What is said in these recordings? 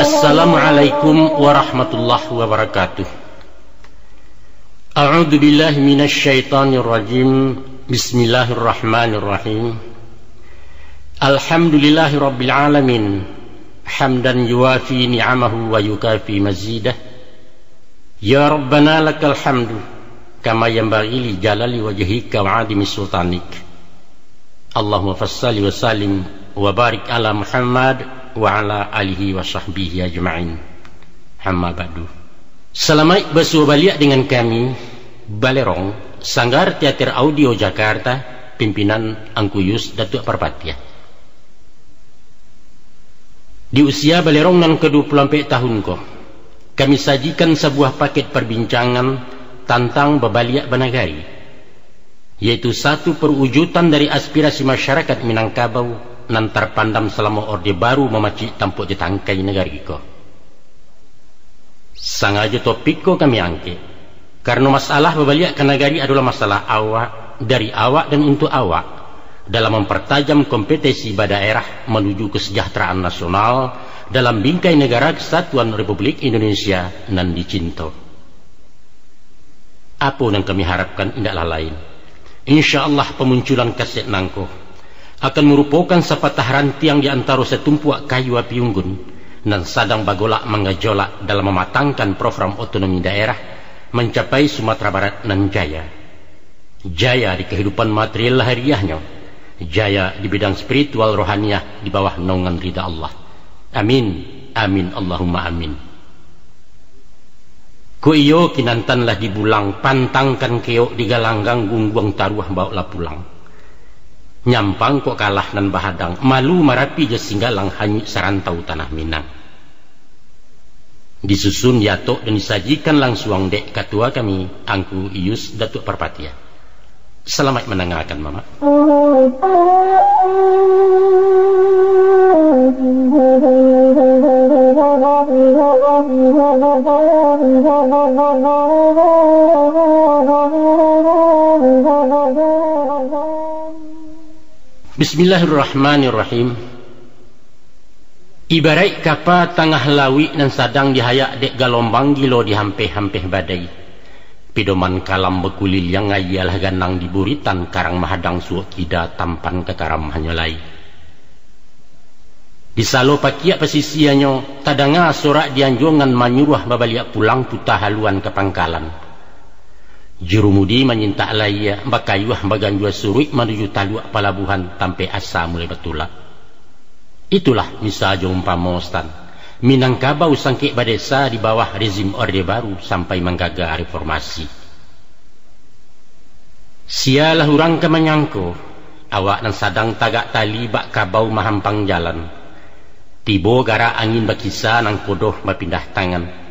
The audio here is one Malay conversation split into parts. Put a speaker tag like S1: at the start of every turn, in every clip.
S1: Assalamualaikum warahmatullahi wabarakatuh. A'udzu billahi minasy syaithanir rajim. Bismillahirrahmanirrahim. Alhamdulillahirabbil alamin. Hamdan yuwafi ni'amahu wa yukafi mazidah. Ya Rabbana lakal hamdu kama yanbaghi li jalali wajhika wa 'azimi sultanik. Allahumma fassalli wa sallim wa barik ala Muhammad wa ala alihi wa sahbihi ajma'in. Amma ba'du. Selamat bersuah balik dengan kami Balerong, Sanggar Teater Audio Jakarta, pimpinan Angkuyus Datuk Parpatia. Di usia Balerong nan ke-24 tahun ko, kami sajikan sebuah paket perbincangan tentang Babaliak Banagari, yaitu satu perwujudan dari aspirasi masyarakat Minangkabau nan terpandam selama Orde Baru memacik tampuk di tangkai negara iko. Sengaja topik ko kami angkat karena masalah Babaliak Nagari adalah masalah awak, dari awak dan untuk awak, dalam mempertajam kompetensi daerah menuju kesejahteraan nasional dalam bingkai negara Kesatuan Republik Indonesia nan dicinta. Apa yang kami harapkan tidaklah lain, insyaallah pemunculan kaset nangko akan merupakan sepatah rantiang di antara setumpuak kayu api unggun dan sedang bagolak menggejolak dalam mematangkan program otonomi daerah mencapai Sumatera Barat nan jaya. Jaya di kehidupan material hariahnya, jaya di bidang spiritual rohaniah di bawah naungan ridha Allah. Amin, amin, Allahumma amin. Ku iyo kinantanlah dibulang, pantangkan keok di galanggang gungguang taruah bawa pulang. Nyampang kok kalah nan bahadang, malu marapi je singgalang hanyut sarantau tanah Minang. Disusun yatok dan disajikan langsung dek ketua kami Angku Ius Datuk Parpatia. Selamat mendengarkan mama. Bismillahirrahmanirrahim. Ibarat kapal tengah lawi nan sadang dihayak dek galombang gilo di hampeh-hampeh badai. Pidoman kalam bekulil yang ngayalah ganang di buritan karang mahadang suak kida tampan ke karam hanyolai. Di salo pakiak pesisianyo tadanga sorak dianjongan manyuruh Babaliak pulang putah haluan ke pangkalan. Jurumudi menyintak laya bakayuah bagan jua suruik menuju taluak palabuhan tampe asa mulai betulak. Itulah misalnya umpama Ustaz, Minangkabau sangkik badesa di bawah rezim Orde Baru sampai menggagal reformasi. Sialah orang ke menyangko awak nan sadang tagak tali bak kabau mahampang jalan. Tibo gara angin bakisa nang kodoh berpindah tangan.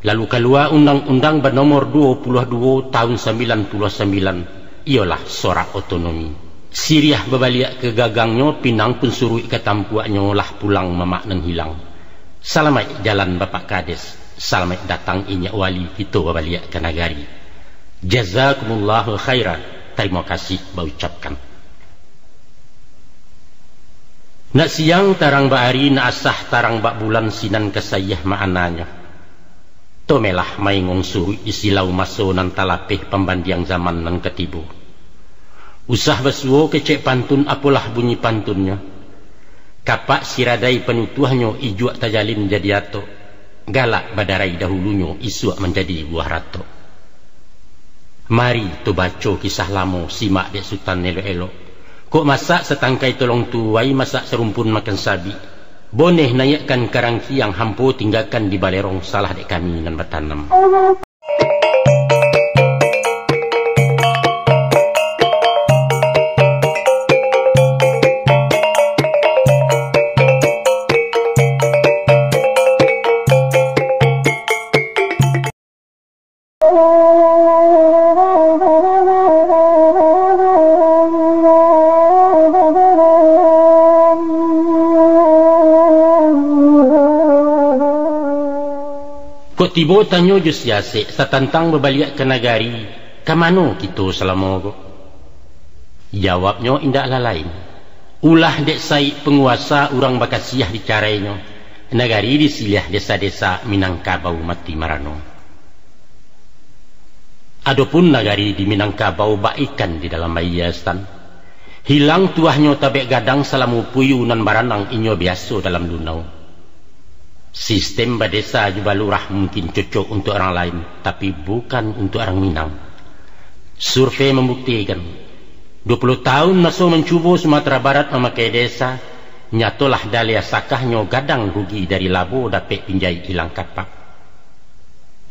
S1: Lalu keluar undang-undang bernomor 22 tahun 99, ialah sorak otonomi. Siriah Babaliak ke gagangnya, pinang pun suruh ke tampuaknya lah pulang memaknan hilang. Selamat jalan Bapak Kades, selamat datang Inyak Wali kita Babaliak Nagari. Jazakumullahu khairan, terima kasih baucapkan. Nak siang tarang bahari, nak asah tarang bak bulan sinan kesayah maknanya. Tomelah maingong suruh isilau maso nan talapeh pembandiang zaman nan ketibu. Usah besuo kecek pantun apalah bunyi pantunnya. Kapak siradai penutuhnya ijuak tajalin jadi ato. Galak badarai dahulunya isuak menjadi buah rato. Mari tu baca kisah lamo simak dek sultan elo-elo. Kok masak setangkai tolong tuai, masak serumpun makan sabi. Boneh nayakkan karangki yang hampo tinggalkan di Balerong salah dek kami nan bertanam. Kok tiba tanya jus yasik setantang Babaliak Nagari, kamano kita selama kok? Jawabnya indaklah lain. Ulah dek sai penguasa urang bakasiah dicarainya. negari disilih desa-desa Minangkabau mati marano. Adapun negari di Minangkabau bak ikan di dalam bayiastan. Hilang tuahnya tabek gadang salamu puyunan baranang inyo biasa dalam dunau. Sistem badesa juga lurah mungkin cocok untuk orang lain, tapi bukan untuk orang Minang. Survei membuktikan 20 tahun masuk mencuba Sumatera Barat memakai desa, nyatolah dalia sakahnya gadang rugi dari labo dapat pinjai hilang kapak.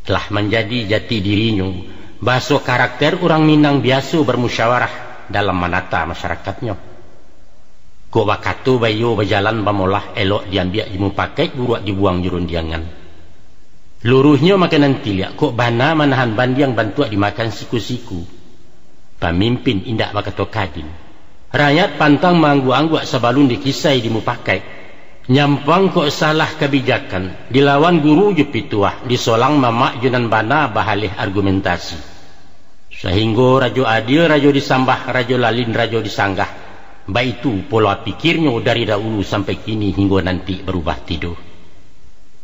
S1: Telah menjadi jati dirinya, bahasa karakter orang Minang biasa bermusyawarah dalam menata masyarakatnya. Kok bakatu bayo berjalan bamolah elok diambil jimu pakai buruak dibuang jurun diangan. Luruhnya makanan tiliak kok bana manahan bandiang bantuak dimakan siku-siku. Pemimpin indak bakato kadin. Rakyat pantang manggu-angguak sebalun dikisai dimu pakai. Nyampang kok salah kebijakan. Dilawan guru jepituah. Disolang mamak junan bana bahalih argumentasi. Sehingga rajo adil, rajo disambah, rajo lalin, rajo disanggah. Baik itu pola pikirnya dari dahulu sampai kini hingga nanti berubah tidur.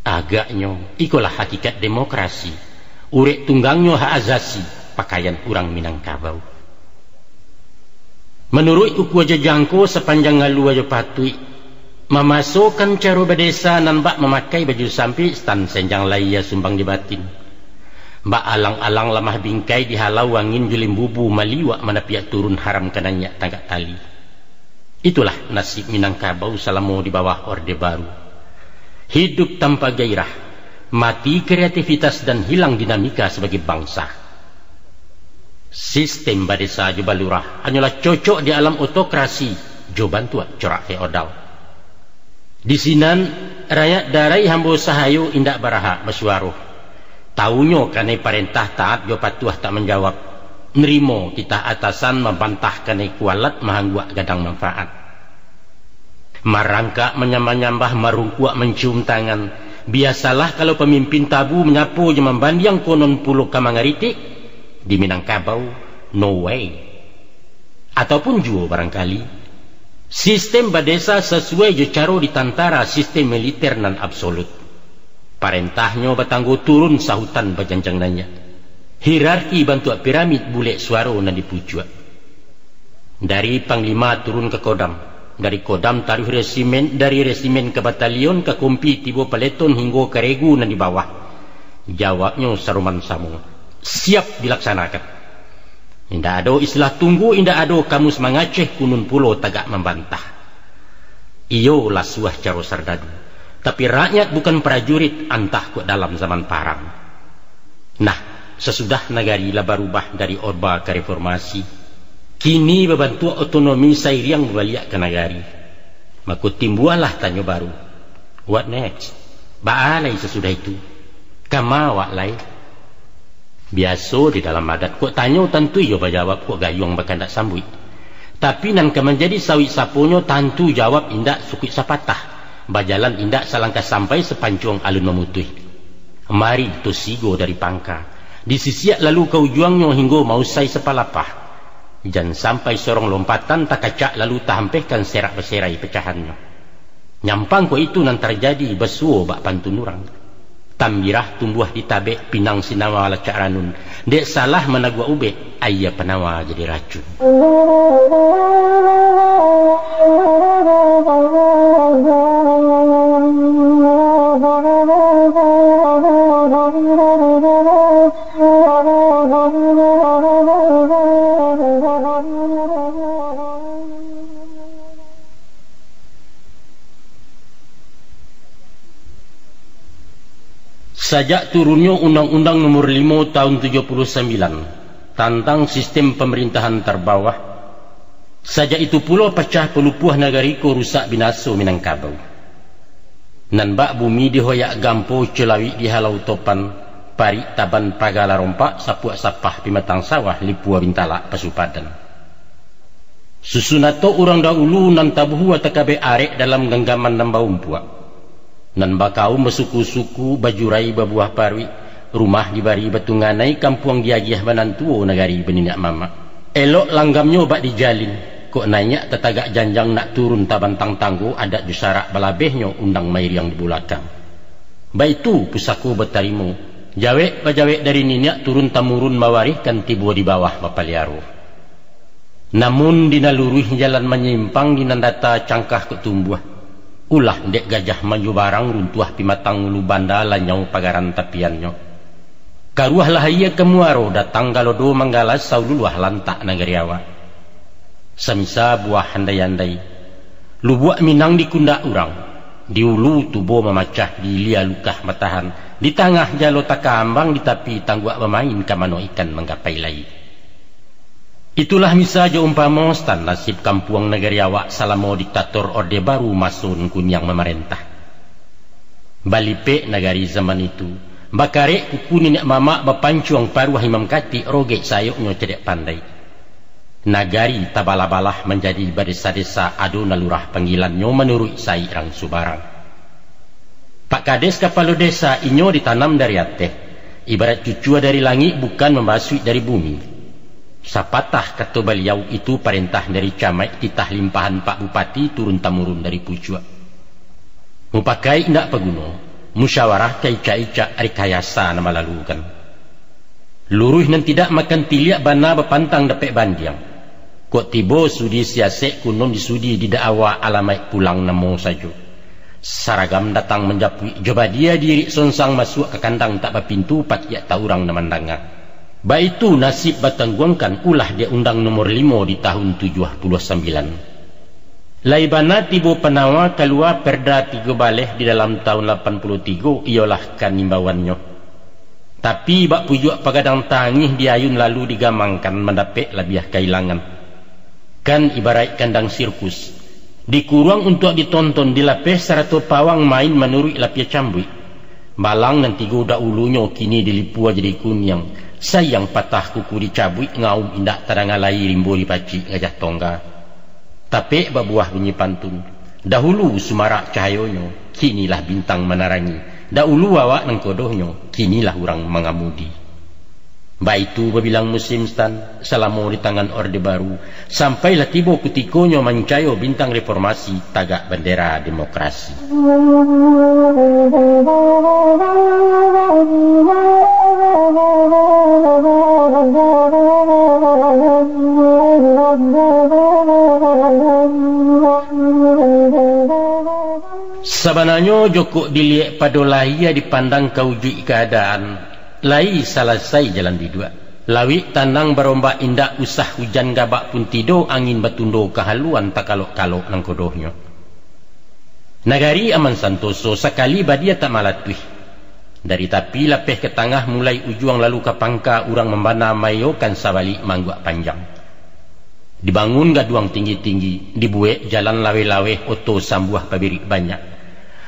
S1: Agaknya ikulah hakikat demokrasi. Urek tunggangnya hak azasi pakaian orang Minangkabau. Menurut uku aja jangko sepanjang ngalu aja patui memasukkan cara berdesa nampak memakai baju sampi stan senjang laia sumbang di batin. Mbak alang-alang lamah bingkai dihalau angin julim bubu maliwak mana pihak turun haram kananya tagak tali. Itulah nasib Minangkabau selama di bawah Orde Baru. Hidup tanpa gairah, mati kreativitas dan hilang dinamika sebagai bangsa. Sistem badesa juga lurah hanyalah cocok di alam otokrasi joban tua corak feodal. Di sinan rakyat darai hambo sahayu indak baraha mesyuaruh. Tahunya kane perintah taat jo patuah tak menjawab. Nerimo kita atasan membantah kane kualat mahangguak gadang manfaat. Marangka menyambah-nyambah marungkuak mencium tangan. Biasalah kalau pemimpin tabu menyapu je membandiang konon pulau kamangaritik. Di Minangkabau, no way. Ataupun juga barangkali sistem badesa sesuai je caro ditantara sistem militer nan absolut. Parentahnya batanggo turun sahutan bajanjang nanya. Hierarki bantuak piramid bulek suara nan dipujuak. Dari panglima turun ke kodam. Dari kodam taruh resimen, dari resimen ke batalion, ke kompi tiba peleton hingga ke regu nan di bawah. Jawabnya saruman samung. Siap dilaksanakan. Indah ada istilah tunggu, indah ada kamu semangaceh kunun pulau tagak membantah. Iyo lah suah caro sardadu. Tapi rakyat bukan prajurit antah kok dalam zaman parang. Nah, sesudah negari lah berubah dari orba ke reformasi, kini berbantu otonomi sairiang berbalik ke negari. Maka timbualah tanya baru. What next? Baalai sesudah itu? Kamawak lai? Biasa di dalam adat kok tanya tentu yo berjawab kok gayung bahkan tak sambut. Tapi nan menjadi sawit saponyo tentu jawab indak sukit sapatah. Bajalan indak salangkah sampai sepancung alun memutih. Mari tu sigo dari pangka. Disisiak lalu kau juangnya hingga mau say sepalapah. Jangan sampai sorong lompatan tak kacak lalu tahampehkan serak berserai pecahannya. Nyampang kau itu nan terjadi besuo bak pantun orang. Tambirah tumbuh di tabek pinang sinawa lacak ranun. Dek salah menagwa ube, ayah penawa jadi racun. Sejak turunnya Undang-Undang Nomor 5 Tahun 79 tentang sistem pemerintahan terbawah, sejak itu pula pecah pelupuh nagariko rusak binaso Minangkabau. Nan bak bumi dihoyak gampo celawi dihalau topan, parik taban pagala rompak, sapuak sapah pimatang sawah lipua bintala pasupadan. Susunato orang dahulu nan tabuhu atakabe arek dalam genggaman namba umpuak. Nan bakau mesuku-suku bajurai babuah parwi, rumah dibari batunganai kampung diagiah banantuo nagari beninak mama. Elok langgamnya bak dijalin, kok nanya tetagak janjang nak turun tabantang tangguh adat jusarak balabehnya undang mair yang di belakang. Baitu pusaku bertarimu jawek bajawek dari ninyak turun tamurun mawarihkan tibu di bawah bapaliaru. Namun dinaluruh jalan menyimpang dinandata cangkah ketumbuh ulah dek gajah maju barang runtuah pimatang ulu banda lanyau pagaran tapiannya. Karuah lahaya kemuaro datang galodo manggalas saululah lantak nagariawa. Samisa buah handai-handai lubuak minang di kundak urang di ulu tubuh memacah di lia lukah matahan di tengah jalo takambang di tapi tangguak bermain kamano ikan menggapai lai. Itulah misa jo umpama stan nasib kampuang negeri awak salamo diktator Orde Baru masun kunyang memerintah. Balipe negari zaman itu bakare kuku nenek mama bapancuang paruah imam kati rogek sayoknya cedek pandai. Nagari tabala-balah menjadi desa-desa adu nalurah panggilannya menurut sairang subarang. Pak Kades kepala desa inyo ditanam dari ateh, ibarat cucua dari langit bukan membasui dari bumi. Sapatah kata beliau itu perintah dari camat titah limpahan Pak Bupati turun tamurun dari pucua. Mupakai indak paguno, musyawarah kaica-ica rekayasa nama lalukan. Luruh nan tidak makan tiliak bana bepantang dapet bandiang. Kok tibo sudi siasek kunon disudi di da'awa alamai pulang namo saja. Saragam datang menjapui coba dia diri sonsang masuk ke kandang tak berpintu patiak taurang namandanga. Baitu nasib batangguangkan ulah dia undang nomor 5 di tahun 79. Laibana tibo penawa keluar perda 3 baleh di dalam tahun 83 ialah kan imbauannya. Tapi bak pujuk pagadang tangih diayun lalu digamangkan mendapat labiah kailangan. Kan ibarat kandang sirkus dikurang untuk ditonton dilapis seratus pawang main menurut lapia cambui balang nanti goda ulunya kini dilipua jadi kunyang sayang patah kuku dicabui ngaum indak tarangalai rimbo dipaci ngajah tongga tapi babuah bunyi pantun dahulu sumarak cahayonyo kinilah bintang menarangi dahulu awak nang kodohnya kinilah orang mengamudi. Baitu babilang musim stan selama di tangan Orde Baru sampailah tiba kutikonya mancayo bintang reformasi tagak bendera demokrasi. Sebenarnya joko dilihat padolahia dipandang kaujui keadaan lai selesai jalan di dua. Lawi tanang berombak indak usah hujan gabak pun tido angin batundo kehaluan tak kalok-kalok nang kodohnya. Nagari aman santoso sekali badia tak malatwih. Dari tapi lapeh ke tengah mulai ujuang lalu ke pangka urang membana mayokan sabalik mangguak panjang. Dibangun gaduang tinggi-tinggi, dibuek jalan lawe-lawe oto sambuah pabirik banyak.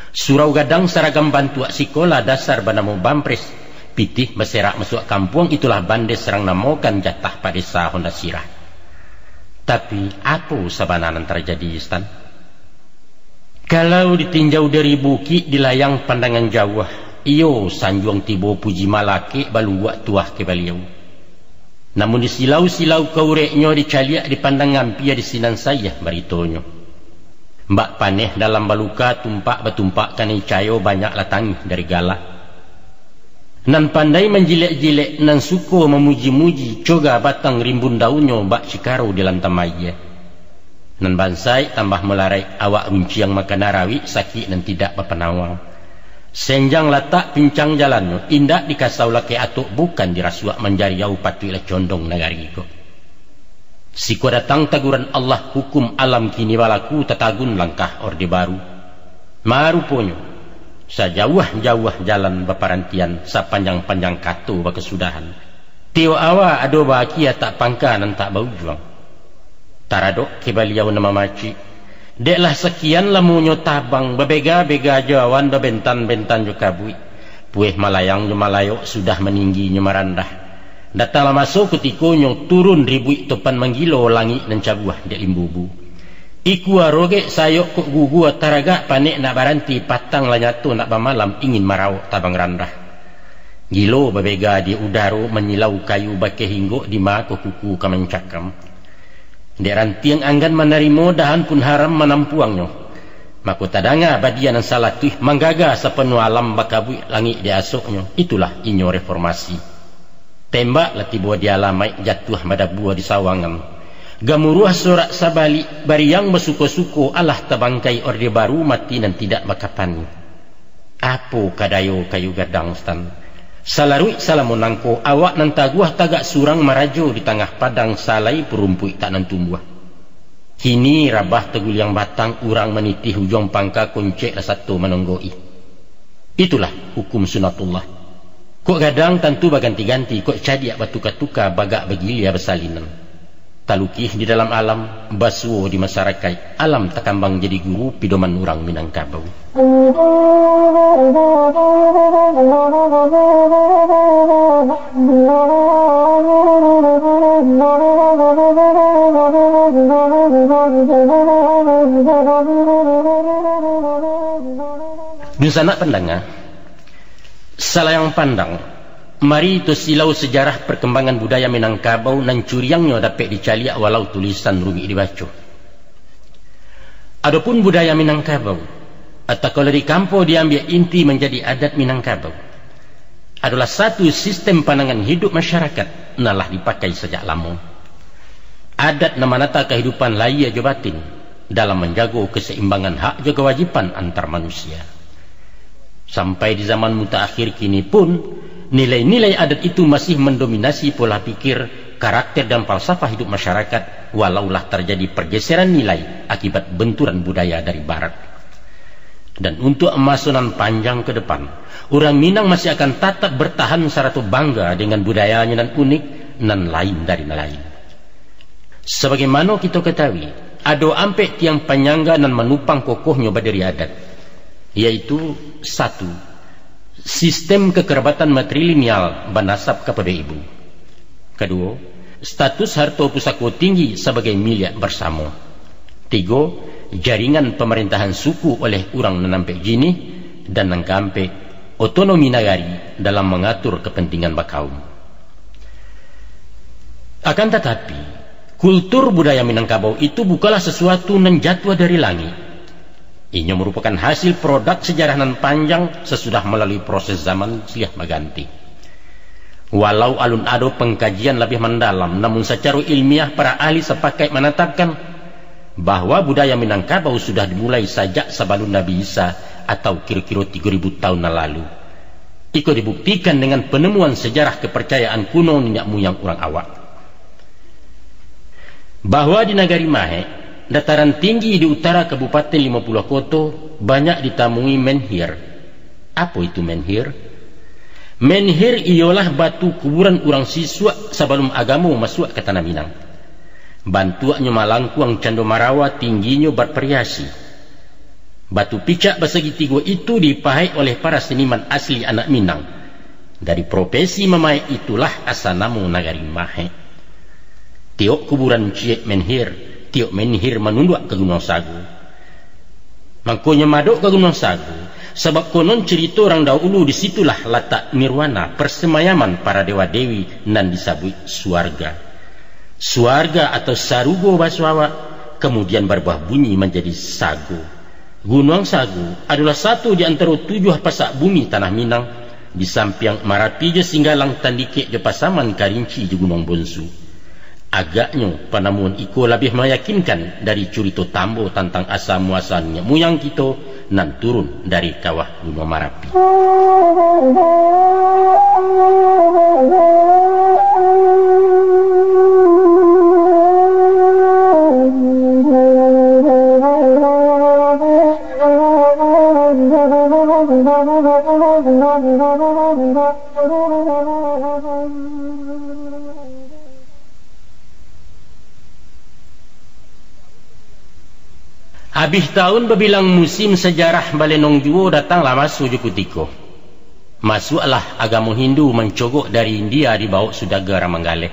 S1: Surau gadang seragam bantuak sikola dasar banamo bampres. Pitih berserak masuk kampung itulah bandes serang namokan jatah pada desa Honda Sirah. Tapi apa sebenarnya terjadi Stan? Kalau ditinjau dari bukit di layang pandangan jauh, iyo sanjuang tibo puji malake balu buat tuah ke beliau. Namun di silau-silau kaureknya dicaliak dipandang ngampia di sinan saya baritonyo. Mbak paneh dalam baluka tumpak betumpak kanai cayo banyak latangi dari galak. Nan pandai menjilek-jilek nan suko memuji-muji coga batang rimbun daunnya bak cikaro di lantamaya. Nan bansai tambah melarai awak runciang makan narawi sakit nan tidak berpenawang. Senjang latak pincang jalannya indak dikasau laki atuk bukan dirasuak menjariau patuilah condong negari ko. Siko datang taguran Allah hukum alam kini balaku tatagun langkah Orde Baru. Maruponyo sajauh-jauh jalan beparantian sapanjang-panjang katu berkesudahan. Tio awa ado bahagia tak pangka dan tak bau juang. Taradok ke beliau nama maci. Deklah sekian lamunyo tabang bebega-bega jawan bebentan-bentan jo kabui. Pueh malayang jo malayok sudah meninggi nyo marandah. Datanglah masuk kutikonyo turun ribui topan menggilo langit dan cabuah dek limbubu. Iku aroge sayok kok gugu taraga panik nak baranti patang lanyatu nak bamalam ingin marau tabang randah. Gilo babega di udaro menyilau kayu bake hinggo di mako kuku kamencakam. Deran tiang anggan menerima dahan pun haram menampuangnya. Maka tadanga badian yang salah tuh manggaga sepenuh alam bakabui langit di asoknya. Itulah inyo reformasi. Tembak lah tiba dia lamai jatuh pada buah di sawangan. Gamuruah sorak sabali bari yang bersuko-suko Allah tabangkai orde baru mati dan tidak makapani. Apo kadayo kayu gadang stan. Salarui salamonangko awak nan taguah tagak surang marajo di tengah padang salai perumpui tak nan tumbuh. Kini rabah tegul yang batang urang meniti hujung pangka kuncek lah satu menonggoi. Itulah hukum sunatullah. Kok gadang tentu baganti-ganti, kok cadiak batuka-tuka bagak begilia bersalinan. Talukih di dalam alam, basuo di masyarakat, alam takambang jadi guru pidoman urang Minangkabau. Nusanak pendengar, salayang pandang, mari itu silau sejarah perkembangan budaya Minangkabau nan curiangnya dapat dicaliak walau tulisan rumi dibaca. Adapun budaya Minangkabau, atau kalau di kampo diambil inti menjadi adat Minangkabau, adalah satu sistem pandangan hidup masyarakat nalah dipakai sejak lama. Adat namanata kehidupan lahir jo batin dalam menjaga keseimbangan hak jo kewajiban antar manusia. Sampai di zaman mutaakhir kini pun nilai-nilai adat itu masih mendominasi pola pikir, karakter dan falsafah hidup masyarakat, walaulah terjadi pergeseran nilai akibat benturan budaya dari barat. Dan untuk emasonan panjang ke depan, orang Minang masih akan tetap bertahan seratu bangga dengan budayanya dan unik nan lain dari lain. Sebagaimana kita ketahui, ada ampe tiang penyangga nan menupang kokohnya badiri adat, yaitu satu, sistem kekerabatan matrilineal bernasab kepada ibu. Kedua, status harta pusaka tinggi sebagai milik bersama. Tiga, jaringan pemerintahan suku oleh orang nanampe jini. Dan yang keempat, otonomi negari dalam mengatur kepentingan bakaum. Akan tetapi, kultur budaya Minangkabau itu bukanlah sesuatu yang jatuh dari langit. Ini merupakan hasil produk sejarah nan panjang sesudah melalui proses zaman silih berganti. Walau alun ado pengkajian lebih mendalam, namun secara ilmiah para ahli sepakat menetapkan bahwa budaya Minangkabau sudah dimulai sejak sebelum Nabi Isa atau kira-kira 3000 tahun lalu. Itu dibuktikan dengan penemuan sejarah kepercayaan kuno nenek moyang orang awak. Bahwa di Nagari Mahek, dataran tinggi di utara Kabupaten 50 Koto, banyak ditemui menhir. Apa itu menhir? Menhir ialah batu kuburan orang siswa sebelum agama masuk ke tanah Minang. Bantuannya malangkuang cando marawa tingginya bervariasi. Batu picak bersegi tiga itu dipahai oleh para seniman asli anak Minang. Dari profesi memahat itulah asal nama Nagari Mahek. Tiok kuburan ciek menhir, tiok menhir menunduk ke Gunung Sagu. Makanya madok ke Gunung Sagu, sebab konon cerita orang dahulu disitulah letak nirwana persemayaman para dewa-dewi nan disebut suarga. Suarga atau sarugo bahasa awak kemudian berubah bunyi menjadi sagu. Gunung Sagu adalah satu di antara 7 pasak bumi tanah Minang di samping Marapi je Singgalang Tandike je Pasaman Karinci je Gunung Bonsu. Agaknya penemuan iko lebih meyakinkan dari cerita tambo tentang asal muasalnya muyang kita nan turun dari kawah Gunung Marapi. Habis tahun berbilang musim sejarah Balenong Juo datanglah masuk Jukutiko. Masuklah agama Hindu mencogok dari India dibawa Sudagara Manggale.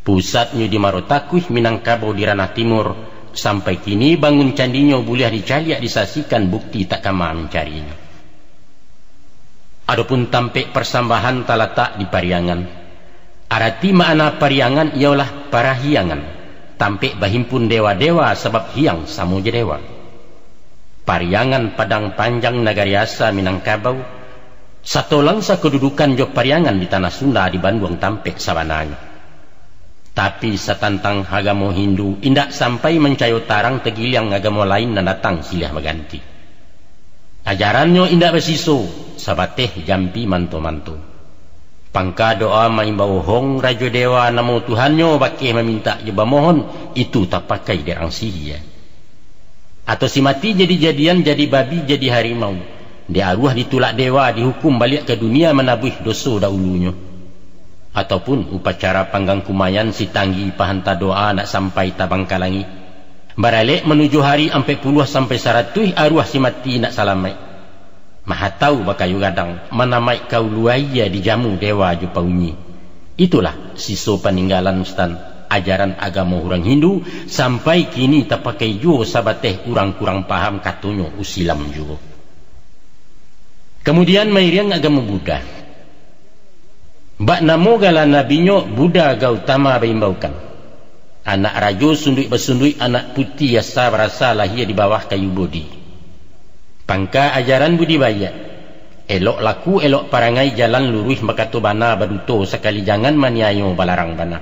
S1: Pusatnya di Marotakuih, Minangkabau di ranah timur. Sampai kini bangun candinya boleh dicaliak disaksikan bukti tak kama mencarinya. Adapun tampek persambahan terletak di Pariangan. Arti makna Pariangan ialah parahiangan. tampik bahimpun dewa-dewa sebab hiang samu je dewa. Pariangan padang panjang Nagariasa Minangkabau, satu langsa kedudukan jo pariangan di tanah Sunda di Bandung tampik sabananya. Tapi satantang agama Hindu indak sampai mencayo tarang tegiliang agama lain dan datang silih mengganti. Ajarannya indak bersiso, sabateh jampi manto-manto. Pangka doa maimbau hong rajo dewa namo Tuhannya bakih meminta jeba mohon, itu tak pakai derang sihir. Atau si mati jadi-jadian, jadi babi, jadi harimau. Dia arwah ditulak dewa, dihukum balik ke dunia menabuh dosa dahulunya. Ataupun upacara panggang kumayan si tanggi pahanta doa nak sampai tabang kalangi. Baralik menuju hari 40 sampai 100 arwah si mati nak salamai. Maha tahu bakayu gadang manamai kau luaya di jamu dewa jupa unyi. Itulah siso peninggalan stan ajaran agama orang Hindu sampai kini tak pakai jo sabateh orang kurang paham katunyo usilam jo. Kemudian mairiang agama Buddha. Bak namo gala nabinyo Buddha Gautama baimbaukan. Anak rajo sundui bersundui anak putih asa berasa lahir di bawah kayu bodi. Pangka ajaran budibaya, elok laku elok parangai jalan lurus makatu bana baduto sekali jangan maniayo balarang bana.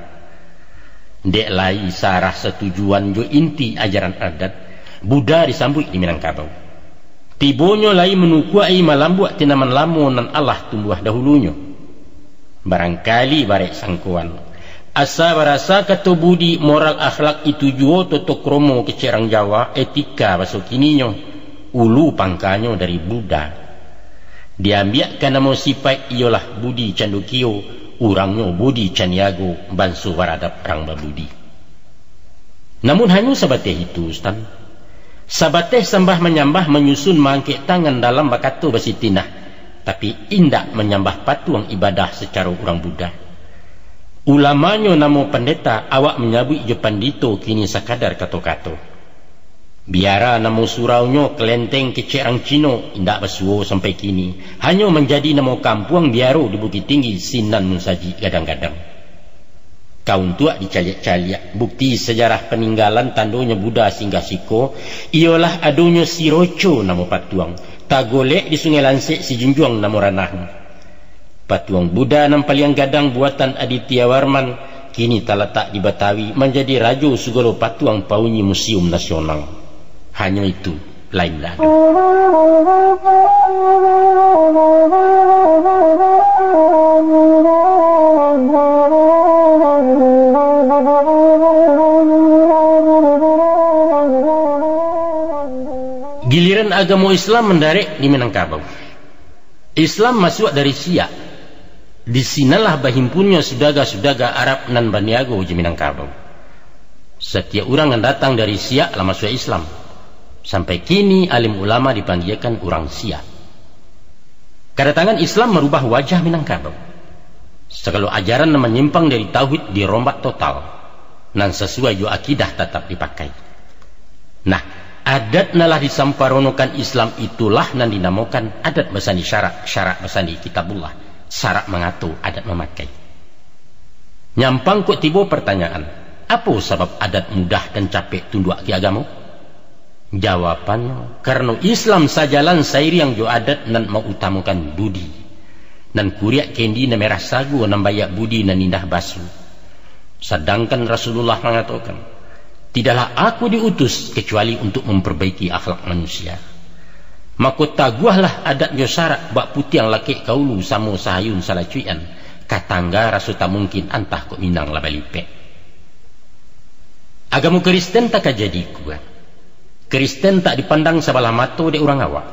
S1: Dek lai sarah setujuan jo inti ajaran adat Buddha disambut di Minangkabau. Tibonyo lai menukuai malambuak tinaman lamu nan Allah tumbuh dahulunya. Barangkali barek sangkuan. Asa barasa kata budi moral akhlak itu juo toto kromo kecerang Jawa etika baso kininyo. Ulu pangkanyo dari Buddha. Diambiakkan nama sifat ialah budi candukio, urangnya budi canyago, bansu waradap rang babudi. Namun hanya sabateh itu, Ustaz. Sabateh sembah menyambah menyusun mangkek tangan dalam bakato basitinah, tapi indak menyambah patuang ibadah secara urang Buddha. Ulamanya namo pendeta awak menyabui je pandito kini sakadar kato-kato. Biara namo suraunya kelenteng kecerang Cino indak bersuo sampai kini. Hanya menjadi namo kampung biaro di Bukit Tinggi sinan munsaji gadang-gadang. Kaum tua dicaliak-caliak. Bukti sejarah peninggalan tandonya Buddha singgah siko ialah adonya si Roco namo patuang. Tagolek di Sungai Lansik si Junjuang namo ranah. Patuang Buddha nampaliang gadang buatan Aditya Warman kini terletak di Betawi menjadi rajo segala patuang paunyi museum nasional. Hanya itu, lain dah. Giliran agama Islam mendarik di Minangkabau. Islam masuk dari Siak. Di sinalah bahimpunnya sudaga-sudaga Arab nan Baniago di Minangkabau. Setiap orang yang datang dari Siak lah masuk Islam. Sampai kini alim ulama dipanggilkan orang Siak. Kedatangan Islam merubah wajah Minangkabau. Segala ajaran yang menyimpang dari tauhid dirombak total. Dan sesuai jo akidah tetap dipakai. Nah, adat nalah disamparonokan Islam itulah yang dinamakan adat basani syarak basani kitabullah. Syarak mengatur adat memakai. Nyampang kok tiba pertanyaan, apa sebab adat mudah dan capek tunduk ke agama? Jawabannya, karena Islam sajalan sairi yang jo adat nan mengutamakan budi. Nan kuriak kendi na merah sagu nan bayak budi nan indah basu. Sedangkan Rasulullah mengatakan, tidaklah aku diutus kecuali untuk memperbaiki akhlak manusia. Maka taguahlah adat jo syarak bak putih yang laki kaulu samo sahayun salacuian. Katangga rasu tak mungkin antah kok minang lah balipek. Agama Kristen tak jadi kuat. Kristen tak dipandang sebelah mata dek orang awak.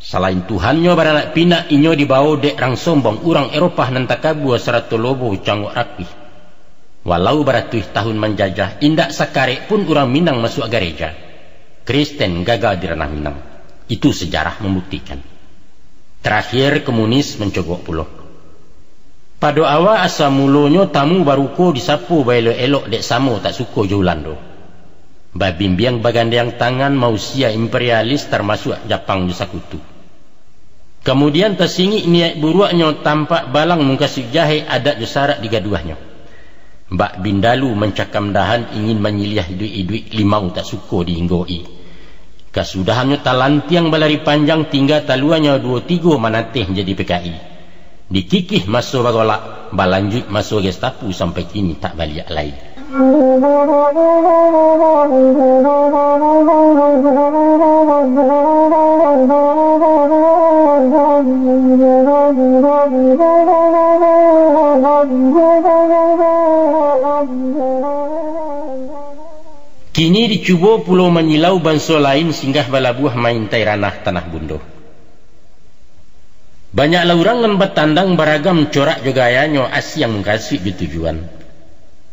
S1: Selain Tuhannya baranak pinak inyo dibawa dek rang sombong orang Eropah nan takabua seratu lobo cangok rapi. Walau beratuh tahun menjajah indak sakarek pun orang Minang masuk gereja. Kristen gagal di ranah Minang. Itu sejarah membuktikan. Terakhir komunis mencogok pulau. Pada awal asa mulonyo tamu baruko disapu bailo elok dek samo tak suko Jolando. Babimbiang bagandang tangan mausia imperialis termasuk Jepang di Sakutu. Kemudian tersingi niat buruaknya tampak balang mengkasih jahe adat jusarak di gaduahnya. Mbak Bindalu mencakam dahan ingin menyiliah duit-duit limau tak suka diinggoi. Kasudahannya talantiang balari panjang tinggal taluannya 2-3 manatih jadi PKI. Dikikih masuk bagolak, balanjut masuk Gestapo sampai kini tak balik lagi. Kini dicuba Pulau Manyilau bangsa lain singgah balabuah main tai ranah tanah bundo. Banyaklah orang yang bertandang beragam corak gayanya asyang kasih tujuan.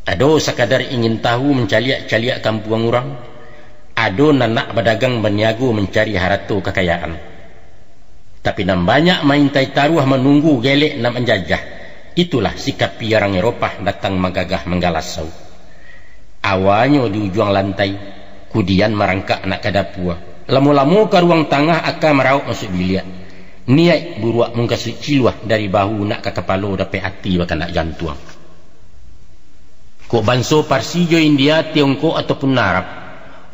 S1: Ado sekadar ingin tahu mencaliak-caliak kampung orang. Ado nanak berdagang berniaga mencari harta kekayaan. Tapi nam banyak main tai taruh menunggu gelek nak menjajah. Itulah sikap orang Eropah datang menggagah menggalasau. Awalnya di ujung lantai, kemudian merangkak nak ke dapur. Lama-lama ke ruang tengah akan meraup masuk bilik. Niat buruak mengkasih ciluah dari bahu nak ke kepala dapat hati bahkan nak jantung. Kok banso Parsi jo India, Tiongkok ataupun Arab,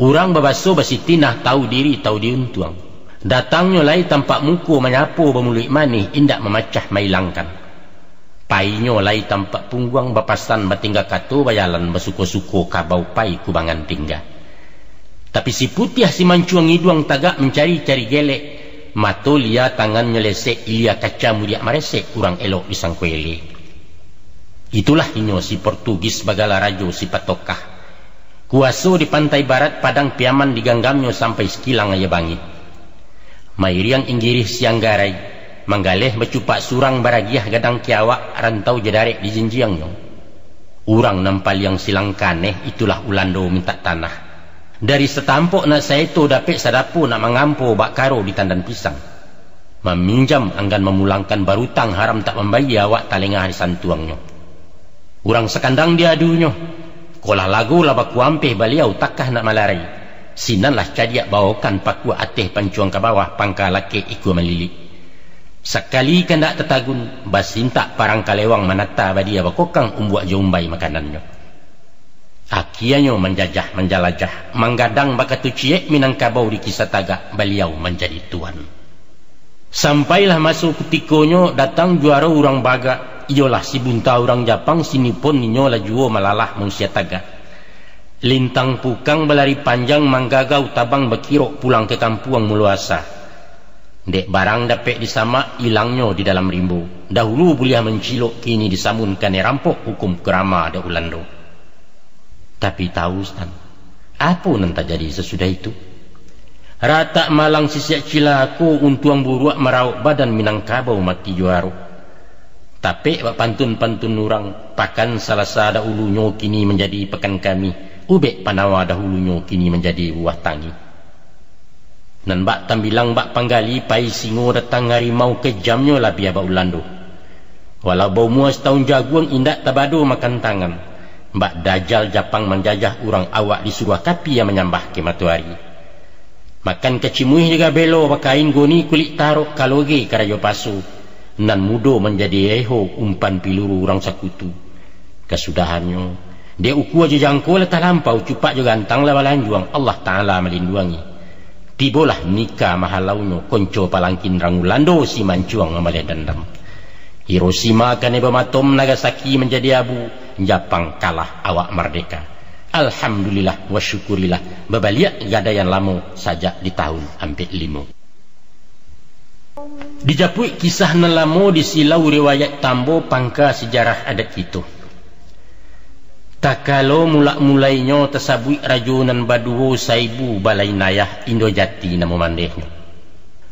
S1: orang berbahasa basitinah tahu diri tahu diuntung. Datangnya lai tampak muka menyapu bermulut manis indak memacah mailangkan. Painya lai tampak pungguang bapasan batinggal kato bayalan basuko-suko kabau pai kubangan tinggal. Tapi si putih si mancuang hidung tagak mencari-cari gelek. Mato lia tangan nyelesek ilia kaca mudiak maresek kurang elok disangkuele. Itulah inyo si Portugis bagala rajo si patokah. Kuaso di pantai barat padang piaman diganggamnya sampai sekilang aya bangit. Mairiang inggirih siang garai. Manggaleh bercupak surang baragiah gadang kiawak rantau jedarek di jenjiangnya. Urang nampal yang silang kaneh itulah Ulando minta tanah. Dari setampuk nak saya tu dapat sadapu nak mengampu bak karo di tandan pisang. Meminjam anggan memulangkan barutang haram tak membayar awak talengah di santuangnya. Urang sekandang dia adunya. Kolah lagu lah baku ampeh baliau takkah nak malarai. Sinanlah cadiak bawakan pakua ateh pancuang ke bawah pangka laki ikut melilik. Sekali kendak tetagun basintak parang kalewang manata badia bakokang umbuak jombai makanannya. Akiannya menjajah menjalajah menggadang bakatu ciek minangkabau di kisah tagak beliau menjadi tuan. Sampailah masuk kutikonya datang juara orang baga. Iyalah si bunta orang Japang sini pun ninyo lajuo malalah manusia tagak. Lintang pukang belari panjang manggagau tabang bekirok pulang ke kampung muluasa. Dek barang dapat disamak hilangnya di dalam rimbu. Dahulu boleh mencilok kini disamunkan rampok hukum kerama ada Ulando. Tapi tahu Ustaz, apa nan tak jadi sesudah itu? Rata malang sisiak cilaku untuang buruak merauk badan Minangkabau mati juaro. Tapi bak pantun-pantun orang pakan salasa dahulunya kini menjadi pekan kami. Ubek panawa dahulunya kini menjadi buah tangi. Dan bak tambilang bak panggali pai singo datang harimau kejamnya lah biar bak Ulando. Walau bau muas tahun jaguang indak tabado makan tangan. Bak dajal Japang menjajah orang awak disuruh kapi yang menyambah ke matuari. Makan kecimuih juga belo bakain goni kulit tarok kaloge karajo pasu. Nan mudo menjadi eho umpan piluru orang sakutu. Kesudahannya dia uku aja jangkau letak lampau cupak juga gantang lah balanjuang Allah Ta'ala melindungi. Tibolah nikah mahalaunya konco palangkin rang Ulando si mancuang ngamalih dendam. Hiroshima kan bematom Nagasaki menjadi abu. Japang kalah awak merdeka. Alhamdulillah wa syukurillah babaliak gadayan lamo sajak di tahun hampir 5. Dijapui kisah nelamo di silau riwayat tambo pangka sejarah adat itu. Tak kalau mulainya tersabui rajunan baduho saibu balai nayah Indojati nama mandehnya.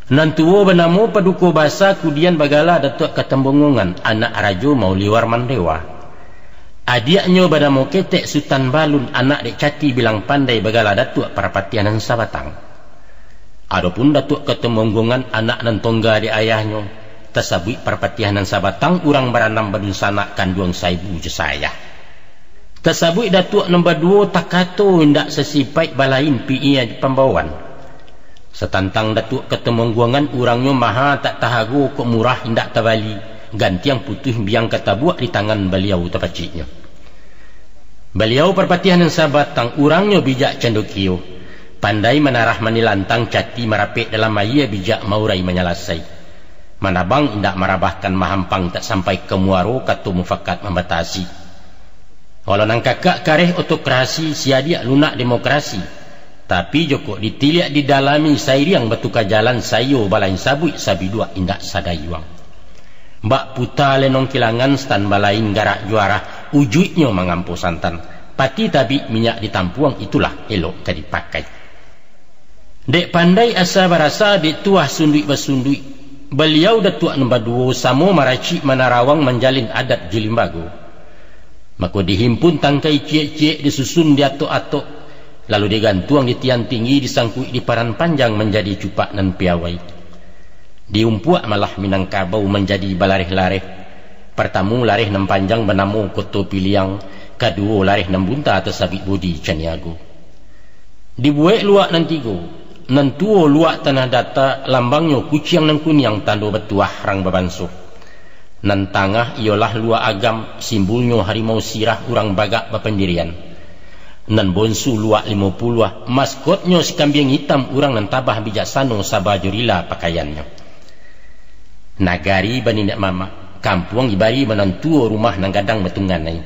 S1: Nantuo bernama paduko basa kudian bagala datuk ketembongongan anak rajo mau liwar mandewa. Adiaknya bernama ketek Sultan Balun anak dek cati bilang pandai bagala datuk parapatianan Sabatang. Adapun datuk ketembongongan anak dan tongga di ayahnya tersabui parapatianan Sabatang urang beranam berdusana kanduang saibu jesayah. Tersabui datuk nombor 2 takato hendak sesipai balain pi'ia di pembawaan. Setantang datuk ketemengguangan urangnya maha tak tahagu kok murah hendak tabali. Ganti yang putih biang kata buat di tangan beliau terpaciknya. Beliau perpatihan yang sabat tang urangnya bijak cendokio, pandai menarah menilantang cati merapik dalam maya bijak maurai menyalasai. Manabang indak marabahkan mahampang tak sampai ke muaro katu mufakat membatasi. Walau nang kakak kareh otokrasi siadia lunak demokrasi, tapi joko ditiliak didalami sairiang betuka jalan sayo balain sabui sabidua indak sadayuang. Mbak puta lenong kilangan stan balain garak juara ujutnya mengampu santan. Pati tabi minyak ditampuang itulah elok ke dipakai. Dek pandai asa barasa dek tuah sundui bersundui. Beliau datuk nombor 2 samo maraci manarawang menjalin adat Jilimbago. Maka dihimpun tangkai cie-cie disusun di atok-atok, lalu digantuang di tiang tinggi disangkui di paran panjang menjadi cupak nan piawai. Diumpuak malah Minangkabau menjadi balareh-lareh. Pertamu lareh nan panjang benamu koto piliang, kedua lareh nan bunta atas sabit budi caniago. Dibuat luak nan tigo, nan tuo luak tanah data lambangnya kuciang nan kuniang tando betuah rang babansuh. Nan tangah ialah luak agam simbolnya harimau sirah urang bagak bapendirian. Nan bonsu luak 50 maskotnya si kambing hitam urang nan tabah bijaksana sabajurila pakaiannya. Nagari bani nak mama kampung ibari menantuo rumah nang gadang betungganai.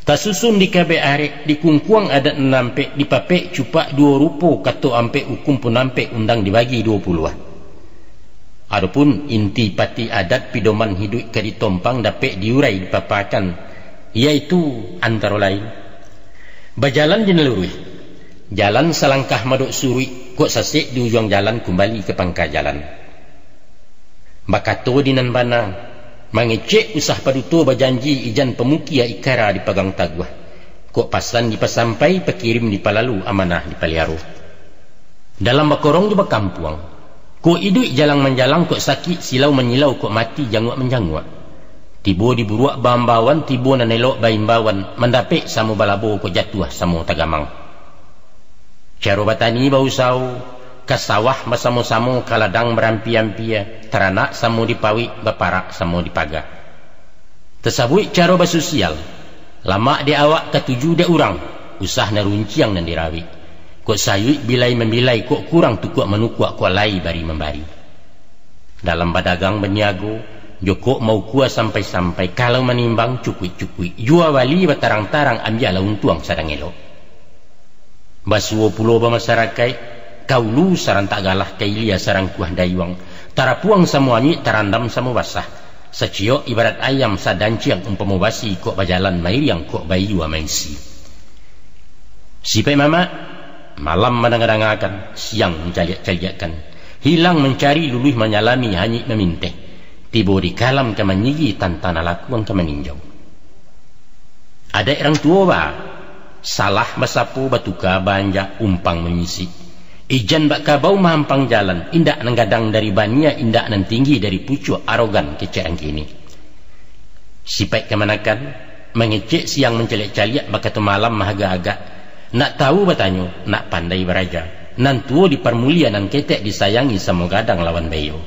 S1: Tasusun di kabe arek di kungkuang adat nampe di papek cupak 2 rupo kato ampe hukum pun nampe undang dibagi 20. Adapun inti pati adat pidoman hidup ke ditompang dapek diurai dipapakan, iaitu antara lain berjalan jenelurui, jalan selangkah maduk surui kok sasik di ujung jalan kembali ke pangkal jalan. Bakato dinan bana mengecek usah paduto berjanji ijan pemukia ikara dipegang taguah. Kok pasan dipasampai pekirim dipalalu amanah dipaliaru. Dalam bakorong juga kampuang. Kok iduk jalang menjalang kok sakit silau menyilau kok mati janguak menjanguak. Tibo diburuak bambawan tibo nanelok baimbawan mendapik samu balabo kok jatuh samu tagamang. Caro batani bau sau kasawah bersama-sama kaladang berampi-ampia teranak samu dipawi baparak samu dipaga. Tersabui cara bersosial lama dia awak ketujuh dia orang usah narunciang dan dirawi kok sayui bilai membilai kok kurang tu kok menukuak kok lai bari membari. Dalam badagang berniago joko mau kuah sampai-sampai kalau menimbang cukui-cukui jua wali batarang-tarang ambialah untuang sadang elok. Basuo pulau bermasyarakat kaulu sarang tak galah kailia sarang kuah dayuang tarapuang samuani tarandam samu basah secio ibarat ayam sadanciang umpamu basi kok bajalan mairiang kok bayu amaisi. Sipai mama malam mendengar-dengarkan siang mencaliak-caliakkan hilang mencari luluh menyalami hanyik meminteh tibo di kalam ke menyigi tantana lakuang ke meninjau. Ada orang tua ba salah basapu batuka banja umpang menyisi ijan bak kabau mahampang jalan indak nanggadang dari bania indak nan tinggi dari pucuk arogan kecerang kini. Sipai kemanakan mengecek siang mencelik-caliak bakatu malam mahaga-agak nak tahu bertanya nak pandai beraja nan tuo dipermulia nan ketek disayangi sama gadang lawan bayo.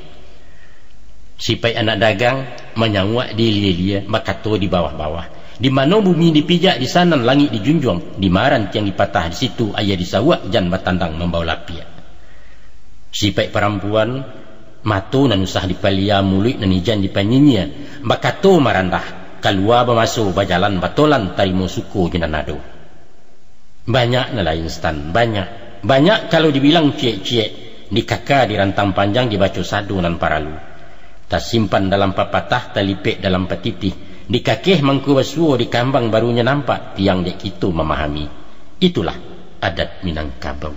S1: Sipai anak dagang menyanguak di lilia bakatu di bawah-bawah. Di mana bumi dipijak di sana langit dijunjung, di maran tiang dipatah di situ ayah disawak jan batandang membawa lapia. Sipai perempuan matu nan usah dipalia mulut nan ijan dipanyinya bakato marandah kalua bermasuk bajalan batolan tarimo suku jenanado. Banyak nelayan stan banyak kalau dibilang cie-cie di kakak di rantang panjang dibaca sadu nan paralu. Tak simpan dalam papatah talipek dalam petitih. Di kakeh mangku basuo di kambang barunya nampak tiang dek itu memahami. Itulah adat Minangkabau.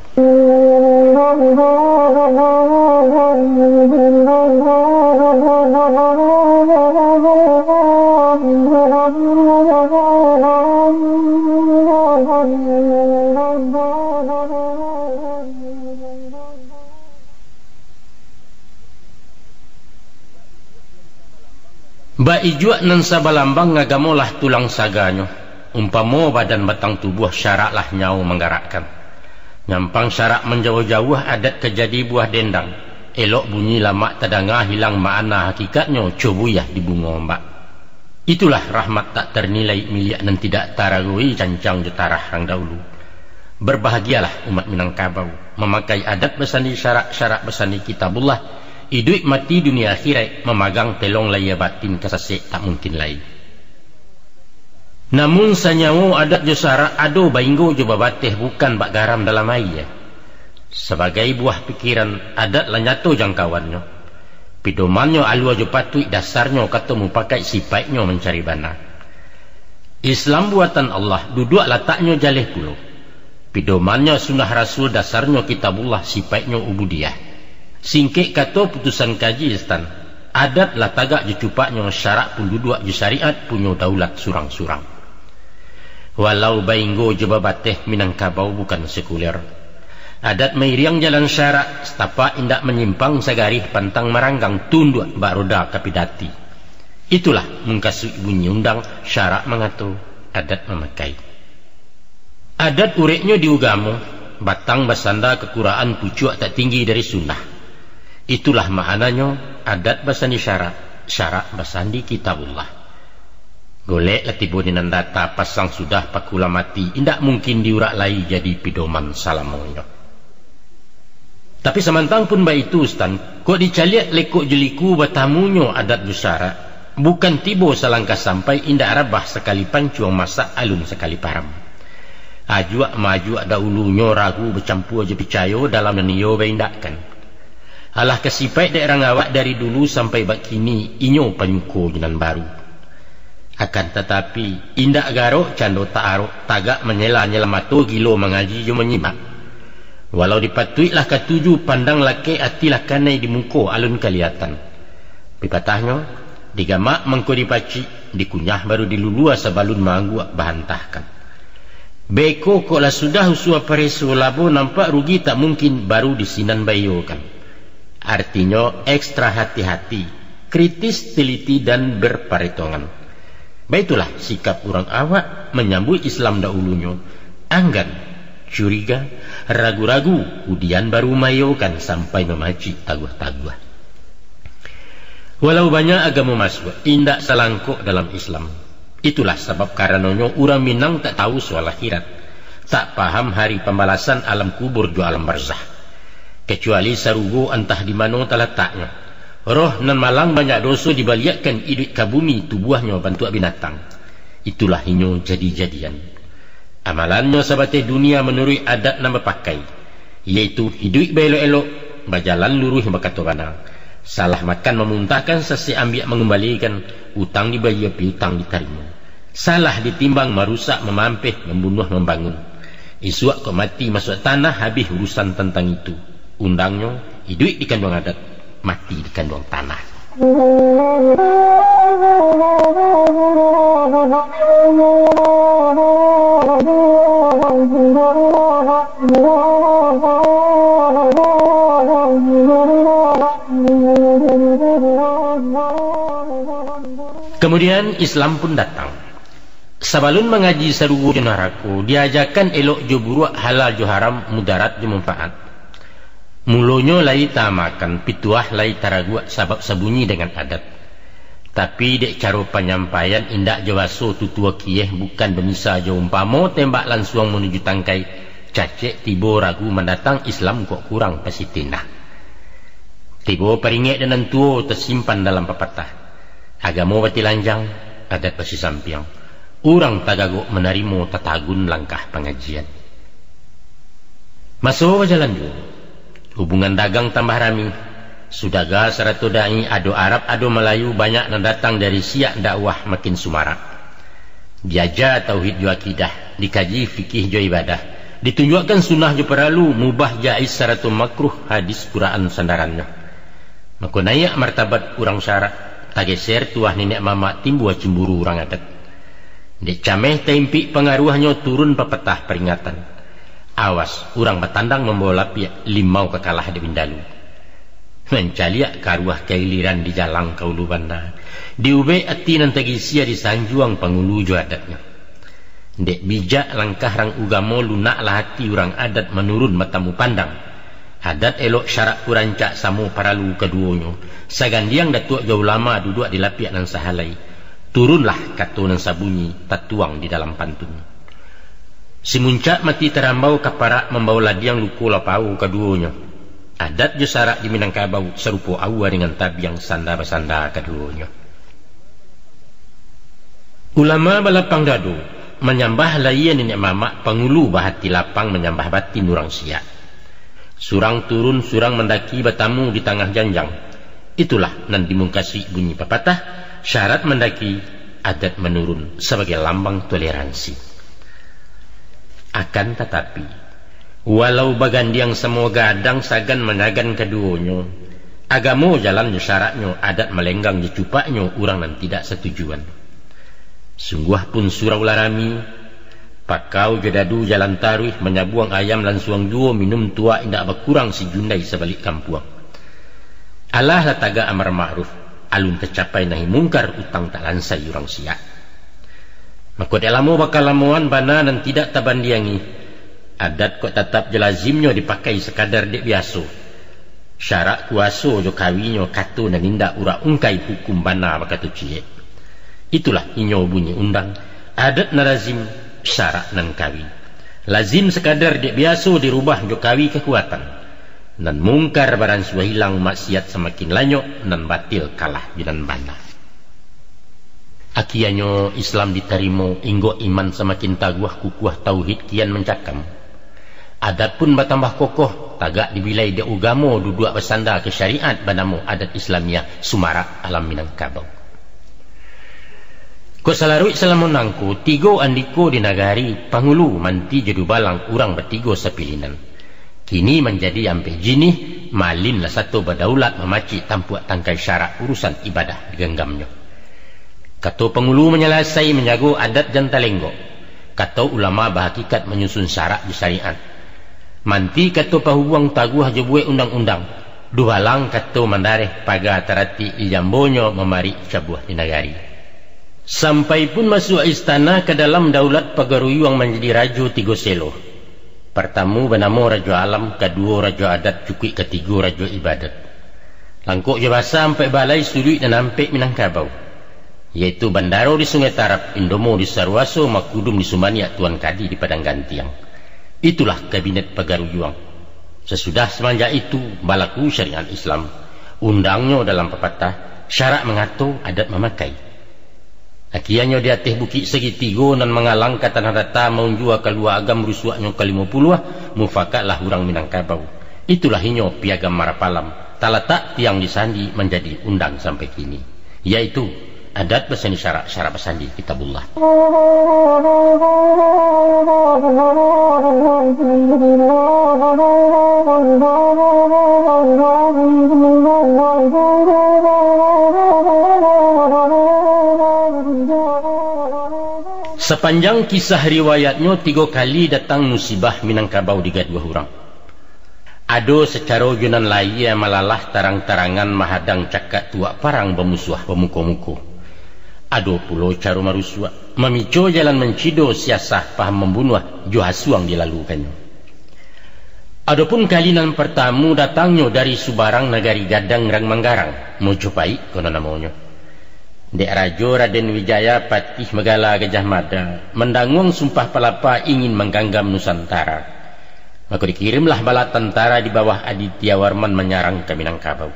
S1: Ba ijuak nan sabalambang ngagamolah tulang saganyo umpamo badan batang tubuh syaraklah nyau menggarakkan nyampang syarak menjauh-jauh adat kejadi buah dendang elok bunyi lama tadanga hilang makna hakikatnya cobuyah di bunga ombak. Itulah rahmat tak ternilai milik dan tidak taragui cancang jutarah rang dahulu. Berbahagialah umat Minangkabau memakai adat besani syarak-syarak besani kitabullah, hidup mati dunia akhirat, memagang telong laya batin kasasik tak mungkin lain. Namun sanyawo adat jo syarak ado bainggo jo babateh bukan bak garam dalam air. Sebagai buah pikiran adat lanyato jangkauannya. Pidomannya alua jo patui dasarnya ketemu pakai sifatnya mencari bana. Islam buatan Allah duduk letaknya jaleh pulau. Pidomannya sunnah Rasul dasarnya kitabullah sifatnya ubudiyah. Singkek kata putusan kaji istan. Adat lah tagak je cupaknya syarak pun duduk je syariat punya daulat surang-surang. Walau bainggo je babateh Minangkabau bukan sekuler. Adat meiriang jalan syarak setapak indak menyimpang sagarih pantang maranggang tunduk bak roda kapidati. Itulah mengkasui bunyi undang syarak mengatur adat memakai. Adat ureknya di ugamu batang basanda kekuraan pucuk tak tinggi dari sunnah. Itulah maknanya adat basandi syarak, syarak basandi kitabullah. Golek latibu dinan data pasang sudah pakula mati indak mungkin diurak lai jadi pidoman salamonyo. Tapi semantang pun baik itu Ustaz, kok dicaliak lekuk jeliku batamunyo adat busara, bukan tibo selangkah sampai indak rabah sekali pancuang masak alun sekali param. Ajuak majuak dahulunya ragu bercampur je picayo dalam naniyo baindakkan. Alah kesipai daerah ngawak dari dulu sampai bak kini inyo panyuko jenan baru. Akan tetapi indak garok cando ta'arok tagak menyela-nyela mato gilo mengaji jo menyimak. Walau dipatuiklah ketujuh pandang laki atilah kanai di muko alun kelihatan. Pipatahnya digamak mengko dipaci dikunyah baru dilulua sebalun mangguak bahantahkan. Beko koklah sudah usua pareso labo nampak rugi tak mungkin baru disinan bayokan. Artinya ekstra hati-hati, kritis, teliti dan berperhitungan. Baitulah sikap orang awak menyambut Islam dahulunya. Anggan curiga, ragu-ragu, kemudian baru mayokan sampai memaci taguh-taguh. Walau banyak agama masuk, indak selangkuk dalam Islam. Itulah sebab karenanya orang Minang tak tahu soal akhirat, tak paham hari pembalasan alam kubur jo alam barzah. Kecuali sarugo entah di mana terletaknya. Roh nan malang banyak dosa dibaliakkan idut ke bumi tubuhnya bantu binatang. Itulah inyo jadi-jadian. Amalannya sahabat dunia menurut adat nama pakai, yaitu hidup belok-elok, berjalan lurus berkata bana, salah makan memuntahkan sesi ambil mengembalikan, utang dibayar piutang diterima, salah ditimbang merusak memampih membunuh membangun, isuak kau mati masuk tanah habis urusan tentang itu. Undangnya hidup di kandung adat, mati di kandung tanah. Kemudian Islam pun datang. Sabalun mengaji sarugo jenaraku, diajarkan elok jo buruak halal jo haram, mudarat jo manfaat. Mulonyo lai tamakan, pituah lai taraguak sabab sabunyi dengan adat. Tapi dek cara penyampaian indak jawaso tutua kieh bukan bemisa jo umpamo tembak langsung menuju tangkai, cacek tibo ragu mendatang Islam kok kurang pasitinah. Tibo peringat dan tuo tersimpan dalam pepatah. Agama bati lanjang, adat basi sampiang. Urang tagagok menerima tatagun langkah pengajian. Masuk jalan dulu. Hubungan dagang tambah rami. Sudaga seratu da'i ado Arab ado Melayu banyak yang datang dari siak dakwah makin sumarak. Diajar tauhid jo akidah, dikaji fikih jo ibadah, ditunjukkan sunnah jo peralu, mubah jaiz seratu makruh hadis Quran sandarannya. Maka naik martabat urang syarak, tageser tuah nenek mama timbul cemburu urang adat. Dek cameh tempi pengaruhnya turun pepetah peringatan. Awas, urang bertandang membawa lapiak limau kekalah di bindalu. Mencaliak karuah keiliran di jalang kaulu banda. Diube ati nantagi sia di sanjuang pangulu jo adatnya. Dek bijak langkah rang ugamo lunaklah hati urang adat menurun matamu pandang. Adat elok syarak kurancak samu paralu keduonyo. Sagandiang datuk jauh lama duduk di lapiak nan sahalai. Turunlah katu nan sabunyi tatuang di dalam pantun. Si muncak mati terambau kaparak membawa ladiang luku lapau keduanya. Adat jo sarak di Minangkabau serupa awa dengan tabiang sanda-basanda keduanya. Ulama balapang dadu menyambah layan nenek mamak pengulu bahati lapang menyambah batin urang siak. Surang turun surang mendaki bertamu di tengah janjang. Itulah nan dimungkasi bunyi pepatah, syarat mendaki adat menurun sebagai lambang toleransi. Akan tetapi walau bagandiang semua gadang sagan menagan keduanya, agamo jalan syaratnya adat melenggang dicupaknya urang nan tidak setujuan. Sungguh pun surau larami pakau jadadu jalan taruh menyabuang ayam lan suang duo minum tua indak berkurang si jundai sebalik kampuang. Allah lataga amar ma'ruf alun tercapai nahi mungkar utang tak lansai urang siak. Maka delamu bakal lamuan bana dan tidak tabandiangi. Adat kok tetap jelazimnya dipakai sekadar dek biasa. Syarat kuaso jo kawinyo katu dan indak ura ungkai hukum bana maka tu cie. Itulah inyo bunyi undang. Adat na lazim syarat nan kawin. Lazim sekadar dek biasa dirubah jo kawi kekuatan. Nan mungkar barang suah hilang maksiat semakin lanyok nan batil kalah jinan bana. Akianyo Islam diterima inggo iman semakin taguah kukuah tauhid kian mencakam. Adat pun bertambah kokoh tagak dibilai de ugamo duduk bersandar ke syariat banamu adat Islamiyah Sumarak alam Minangkabau. Ko salarui salamunangku tigo andiko di nagari pangulu manti jedu balang urang bertigo sepilinan. Kini menjadi ampe jinih malin lah satu berdaulat memaci tampuak tangkai syarat urusan ibadah digenggamnya. Kata pengulu menyelasai menjago adat jantalenggo. Kata ulama berhakikat menyusun syarat di syariat. Manti kata pahuang taguh jebue undang-undang. Duhalang kata mandareh paga tarati di jambonyo memari cabuh di nagari. Sampai pun masuk istana ke dalam daulat pagaruyuang menjadi raja tigo selo. Pertama bernama Raja Alam, kedua Raja Adat, cukik ketiga Raja Ibadat. Langkuk je bahasa sampai balai sudut dan hampik Minangkabau. Iaitu Bandaro di Sungai Tarap, Indomo di Sarwaso, Makudum di Sumaniak, Tuan Kadi di Padang Gantiang. Itulah kabinet Pagaruyuang. Sesudah semenjak itu berlaku syariat Islam. Undangnya dalam pepatah, syarat mengatur adat memakai. Akiannya di atas bukit segitiga dan mengalang kata data menjua keluar agam rusuaknya ke-50 mufakatlah orang Minangkabau. Itulah inyo piagam Marapalam. Talatak tiang disandi menjadi undang sampai kini. Yaitu adat bersani syarat bersandi kitabullah. Sepanjang kisah riwayatnya 3 kali datang musibah Minangkabau di gaduh orang. Ado secara junan lain malalah tarang-tarangan mahadang cakak tua parang bermusuh pemuko-muko. Ado pulo caro marusua memico jalan mencido siasah paham membunuh johasuang dilalukannya. Adapun kalinan pertamu datangnya dari Subarang Nagari Gadang Rang Manggarang Mojopai kono namanya. Dek Rajo Raden Wijaya Patih Megala Gajah Mada mendangung sumpah pelapa ingin mengganggam Nusantara. Maka dikirimlah bala tentara di bawah Aditya Warman menyerang ke Minangkabau.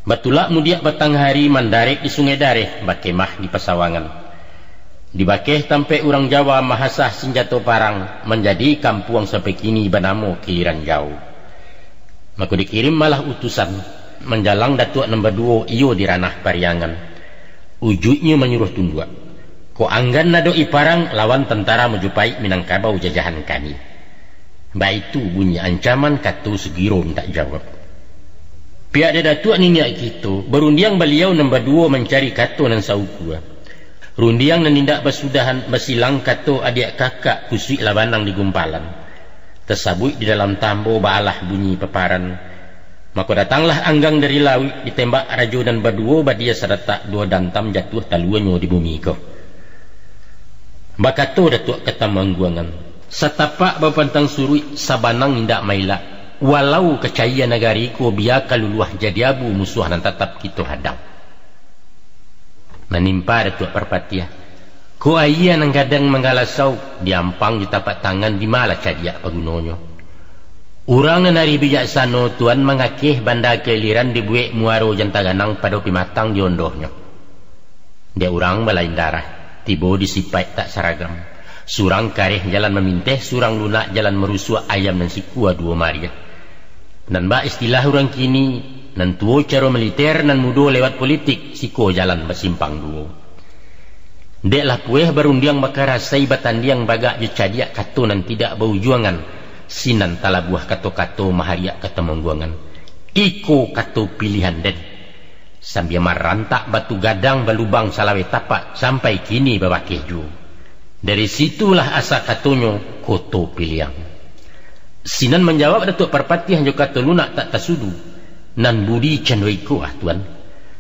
S1: Batulak mudiak batang hari mandarek di Sungai Dareh bakemah di Pasawangan. Di bakeh tampai orang Jawa mahasah senjata parang menjadi kampuang sampai kini bernama Kiliran Jauh. Maka dikirim malah utusan menjalang Datuk nombor 2 iyo di ranah Pariangan. Ujudnya menyuruh tunduk. Ko anggan nado iparang lawan tentara Mojopai Minangkabau jajahan kami. Baik itu bunyi ancaman katu segirom tak jawab. Pihak Datuk ni niat gitu. Berundiang beliau nombor 2 mencari katu nan saukua. Rundiang nenindak bersudahan bersilang katu adik kakak kusik labanang di gumpalan. Tersabut di dalam tambo balah bunyi peparan. Maka datanglah anggang dari laut ditembak Rajo dan berdua badia seretak 2 dantam jatuh taluannya di bumi ko. Bakato Datuk kata mangguangan. Setapak bapantang surui sabanang indak mailak. Walau kecaya negari ko biar kaluluah jadi abu musuh dan tetap kita hadang. menimpa Datuk Parpatiah. Ko ayah nang kadang menggalasau diampang di tapak tangan di malah cadiak pagunonyo. Urang nari bijaksana tuan mengakih banda keliran dibuik muaro jantaganang pada pimatang diondohnya. Dia urang balain darah, tibo disipai tak seragam. Surang kareh jalan meminteh, surang lunak jalan merusua ayam dan sikua dua maria. Dan ba istilah urang kini, nan tuo cara militer nan mudo lewat politik, siko jalan bersimpang duo. Dek lah pueh berundiang bakara say batandiang bagak jecadiak kato nan tidak bau juangan. Sinan tala buah kato-kato mahariak kata mengguangan. Iko kato pilihan den. Sambil marantak batu gadang balubang salawe tapak sampai kini babakeh ju. Dari situlah asa katonyo koto piliang. Sinan menjawab Datuk Parpatiah jo kato lunak tak tasudu. Nan budi candoiko tuan.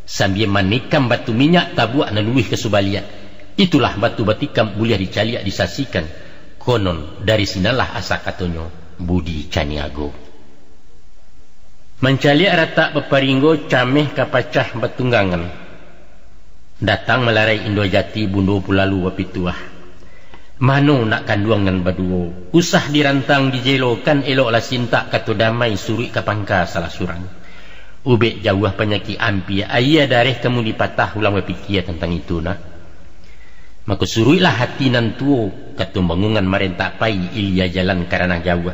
S1: Sambil manikam batu minyak tabuak nan luih kesubalian. Itulah batu batikam boleh dicaliak disasikan. Konon dari sinalah asa katonyo budi caniago. Mencaliak rata beparinggo cameh kapacah batunggangan. Datang melarai Indojati bundo pulalu wapituah. Mano nak kanduangan baduo. Usah dirantang dijelokan eloklah sinta kato damai suri kapangka salah surang. Ubek jauh penyakit ampi ayah dareh kamu dipatah ulang berpikir tentang itu nak. Maka suruhlah hati nan tuo katu bangungan marenta pai ilia jalan karena jauh.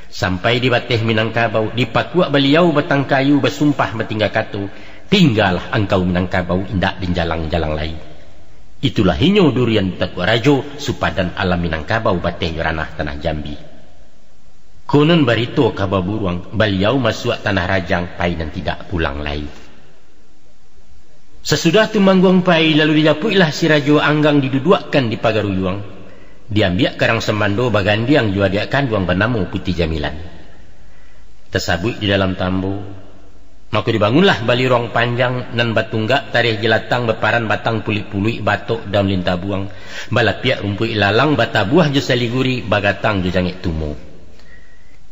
S1: Sampai di bateh Minangkabau dipakuak beliau batang kayu bersumpah bertinggal katu. Tinggallah engkau Minangkabau indak di jalang-jalang lain. Itulah hinyo durian takwa rajo supadan alam Minangkabau bateh ranah tanah Jambi. Konon barito kababuruang beliau masuk tanah Rajang pai dan tidak pulang lagi. Sesudah tu mangguang pai lalu didapuilah si rajo anggang diduduakkan di pagaruyuang. Diambiak karang semando bagandiang jua diakan duang banamu putih jamilan. Tersabui di dalam tambu. Maka dibangunlah bali ruang panjang nan batunggak tarikh jelatang beparan batang pulik-pulik batok daun lintah buang. Balapiak rumpui lalang batabuah jo saliguri bagatang jo jangik tumu.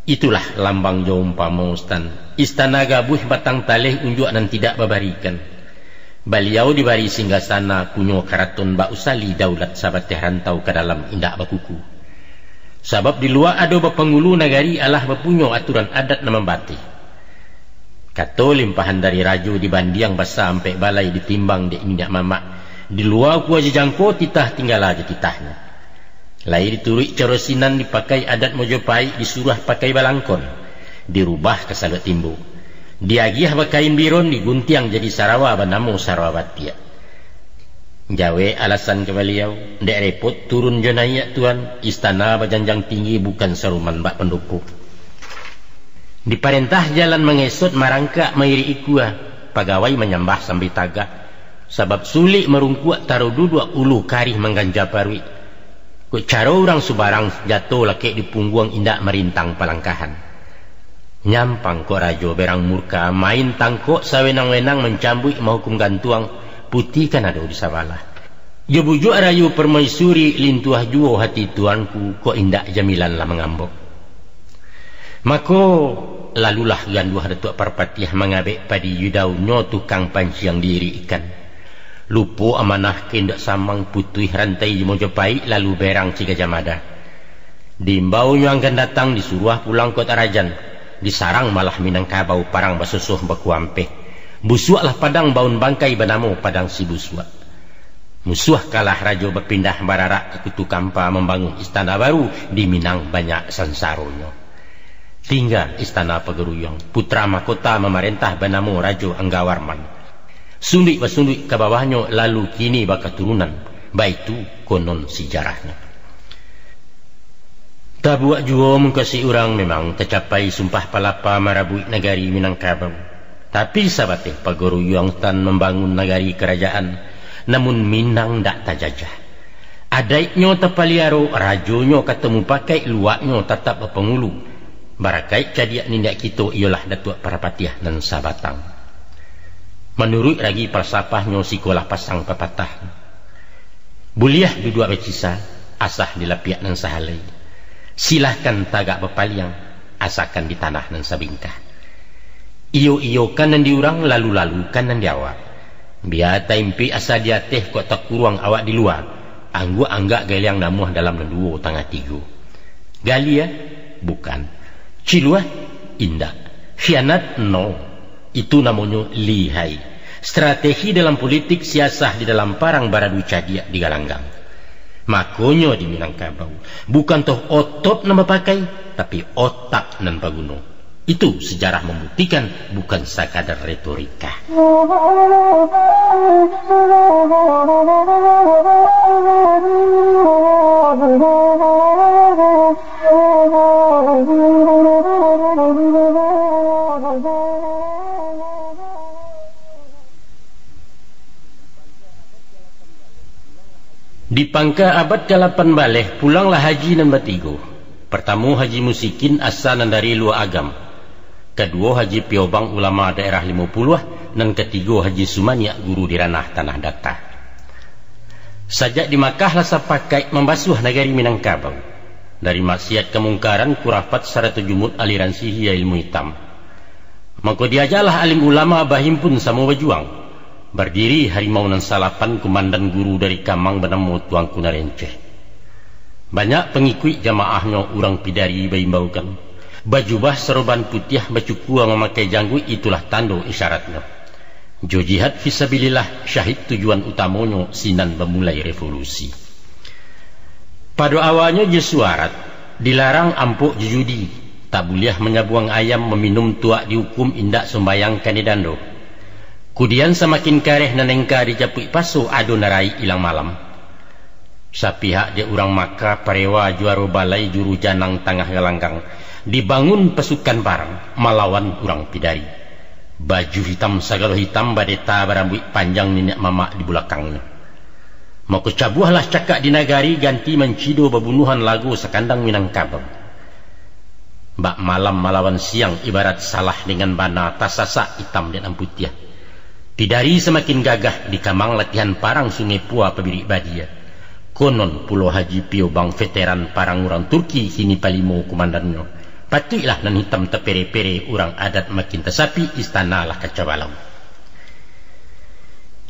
S1: Itulah lambang jo umpama ustan. Istana gabuh batang taleh unjuk nan tidak babarikan. Beliau dibari singgasana kunyo karaton ba usali daulat sabat teh rantau ke dalam indak bakuku. Sebab di luar ada bapengulu nagari alah bapunyo aturan adat nama bati. Kato limpahan dari rajo dibandiang basa sampai balai ditimbang dek minyak mamak. Di luar kuah jejangko titah tinggal aja titahnya. Lai diturut cara sinan dipakai adat Mojopahit disuruh pakai balangkon. Dirubah ke salut timbu. Diagih bakain biron diguntiang jadi sarawa banamu Sarawabatia. Jawe alasan ke beliau, dek repot turun jonaya tuan, istana bajanjang tinggi bukan seruman bak penduku. Diperintah jalan mengesot marangka mairi ikua, pegawai menyembah sambil tagak. Sebab sulit merungkuak taruh duduk ulu karih mengganja parwi. Kut cara orang subarang jatuh laki di pungguang indak merintang palangkahan. Nyampang kok rajo berang murka main tangkok sawenang-wenang mencambuk mahukum gantuang putih kan ada di sabalah. Jo bujuk rayu permaisuri lintuah juo hati tuanku kok indak jamilan lah mengambok. Mako lalulah ganduah Datuk Parpatiah mengabek padi yudau nyo tukang panciang diri ikan. Lupo amanah kendak samang putih rantai Mojopahit lalu berang Cigajamada. Diimbau nyo akan datang disuruh pulang kota Rajan. Disarang malah Minangkabau parang basusuh bakuampe. Busuaklah padang baun bangkai banamu padang si busuak. Musuh kalah rajo berpindah bararak ke Kutu Kampa membangun istana baru di Minang banyak sansaronyo. Tinggal istana Pagaruyung putra mahkota memerintah banamu rajo Anggawarman. Sundik basundik ke bawahnya lalu kini bakaturunan. Baitu konon sejarahnya. Tabuak juo mengkasi orang memang tercapai sumpah palapa marabui negari Minangkabau. Tapi sabateh Pagaruyung tan membangun negari kerajaan, namun Minang dak tajajah. Adaiknyo tapaliaro, rajonyo ketemu pakai luaknyo tetap pengulu. Barakai cadiak nindak kita ialah Datuk Parpatiah dan Sabatang. Menurut lagi falsafahnya sikolah pasang pepatah. Buliah duduk becisa, asah dilapiak dan sahalai. Silahkan tagak bepaliang, asakan di tanah dan sabingkah. Iyo-iyo kanan diurang, lalu-lalu kanan diawak. Biar taimpi asa dia teh kok tak kurang awak di luar. Anggu anggak galiang namuh dalam dua tangah tiga. Galia? Bukan. Cilua? Indah. Khianat? No. Itu namanya lihai. Strategi dalam politik, siasah di dalam parang baradu cadia di galanggang. Makonyo di Minangkabau. Bukan toh otot nama pakai, tapi otak nan paguno. Itu sejarah membuktikan, bukan sekadar retorika. Di pangka abad ke-8 baleh, pulanglah haji nan batigo. Pertama haji musikin asa nan dari luar agam. Kedua haji piobang ulama daerah 50, dan ketiga haji sumania guru di ranah tanah datar. Sajak di Makkah lasa pakai membasuh negari Minangkabau. Dari maksiat kemungkaran kurafat serta jumut aliran sihir ilmu hitam. Maka diajalah alim ulama bahimpun sama berjuang. Berdiri harimau nan salapan komandan guru dari Kamang bernama Tuang Kunarenceh. Banyak pengikut jamaahnya orang pidari baimbaukan. Bajubah seroban putih bacukua memakai janggut, itulah tanda isyaratnya. Jo jihad fisabilillah, syahid tujuan utamanya sinan memulai revolusi. Pada awalnya je suarat, dilarang ampuk judi, tak boleh menyabuang ayam, meminum tuak dihukum, indak sembayang kanidando. Kemudian semakin kareh nanengka dijapui pasu adu narai ilang malam. Sapihak dia orang Maka parewa juara balai juru janang tengah galanggang. Dibangun pasukan parang melawan orang pidari. Baju hitam sagalo hitam, badeta berambut panjang nenek mama di belakangnya. Maka cabuhlah cakak di nagari, ganti mencido bebunuhan lagu sekandang Minangkabau. Bak malam melawan siang ibarat salah dengan bana tasasa hitam dan putih. Pidari semakin gagah di Kamang latihan parang Sungai Pua Pabiri Badia. Konon Pulau Haji Piobang veteran parang orang Turki sini palimo komandannya. Patiklah nan hitam tepere-pere orang adat makin tesapi, istana lah kacawalau.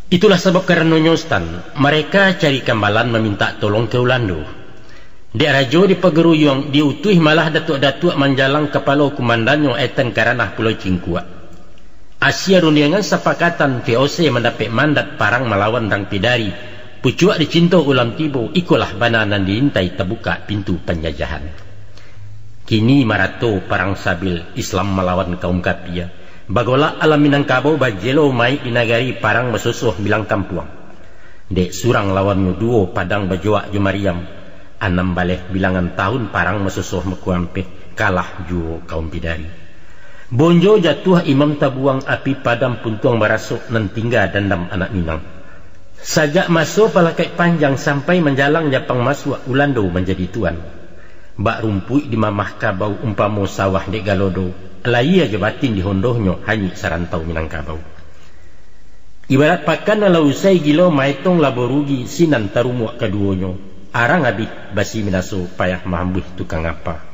S1: Itulah sebab karena nyostan mereka cari kambalan meminta tolong ke Ulando. Dek Rajo di Pageruyung diutuh malah datuk-datuk menjalang kepala komandannya eten karanah Pulau Cingkuak. Asia runiangan sepakatan VOC mendapat mandat parang melawan Rang Pidari. Pucuak dicinta ulam tibo, ikulah bananan diintai terbuka pintu penjajahan. Kini marato parang sabil Islam melawan kaum kapia. Bagola alam Minangkabau bajelo mai di nagari parang mesusuh bilang kampuang. Dek surang lawan nuduo padang bajoak Jumariam. 6 baleh bilangan tahun parang mesusuh mekuampe, kalah juo kaum Pidari. Bonjo jatuh imam tabuang api padam puntuang barasuk nan tinggal dandam anak Minang. Sajak masuk palakai panjang sampai menjalang Japang masuk Ulando menjadi tuan. Bak rumpui di mamah Kabau umpamo sawah dek Galodo, lai aja batin di hondohnya hanya sarantau Minangkabau. Ibarat pakan ala usai gilo maitong laborugi sinan tarumuak keduonyo. Arang abit basi minaso payah mahambuh tukang apa.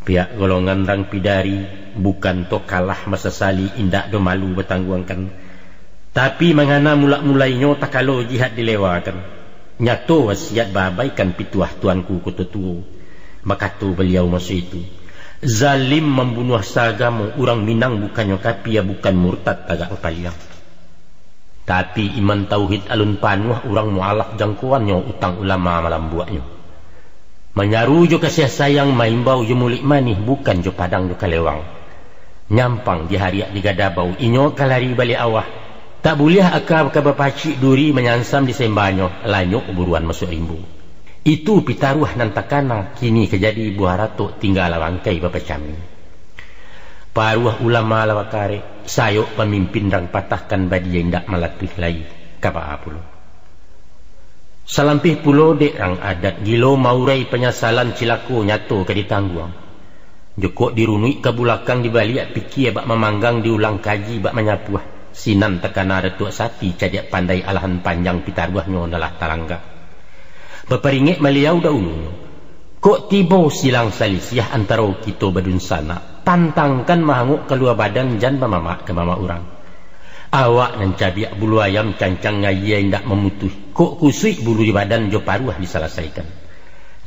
S1: Pihak golongan Rang Pidari bukan to kalah masa sali indak do malu bertangguangkan, tapi mengana mulak-mulainya tak kalau jihad dilewakan. Nyato wasiat babaikan pituah tuanku kututu. Maka tu beliau masa itu, zalim membunuh sagamo orang Minang bukannya kapia bukan murtad tagak paliang. Tapi iman tauhid alun panuh orang mualaf jangkauannya utang ulama malam buatnya. Menyaru jo kasih sayang maimbau jo mulik manih bukan jo padang jo kalewang. Nyampang di hariak di gadabau inyo kalari balik awah. Tak boleh akab ke bapacik duri menyansam di sembanyo lanyok buruan masuk rimbu. Itu pitaruh nan takana kini kejadi buah ratuk tinggal wangkai bapacami. Paruah ulama lawakare sayok pemimpin Rang patahkan badi yang tak malatih lagi kapa pulo. Salampih pulo dek Rang adat gilo maurai penyasalan cilaku nyato ke ditangguang. Jokok dirunui ke bulakang dibalik pikir bak memanggang diulang kaji bak menyapuah. Sinan tekana retuk sati cadiak pandai alahan panjang pitaruahnya nalah talangga. Beperingit meliau dahulu. Kok tiba silang salisiah antara kita badun sana. Tantangkan mahanguk keluar badan jan mamamak ke mama orang. Awak nan cabiak bulu ayam cancang ngaya indak memutuh. Kok kusui bulu di badan jo paruah diselesaikan.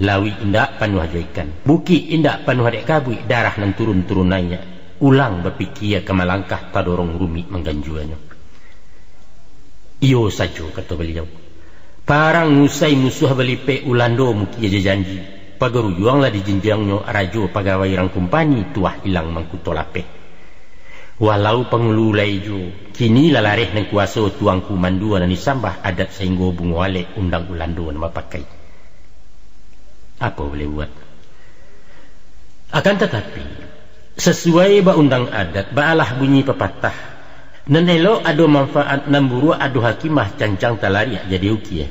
S1: Lawi indak panuh jo ikan. Buki indak panuh adek kabui. Darah nan turun-turun naiknya. Ulang berpikir kemalangkah tadorong rumit mengganjuannya. Iyo saja kata beliau. Parang ngusai musuh belipe ulando muki aja janji. Pagaruyuanglah di jenjangnya rajo pegawai rang kumpani tuah hilang mangkutolape. Walau pengululai jo, kini lalareh nang kuasa tuangku mandua dan disambah adat sehingga bunguale undang ulando nama pakai. Apa boleh buat? Akan tetapi, sesuai ba undang adat, baalah bunyi pepatah. Nan elok ado manfaat nan buruk ado hakimah cancang talariak jadi ukiah.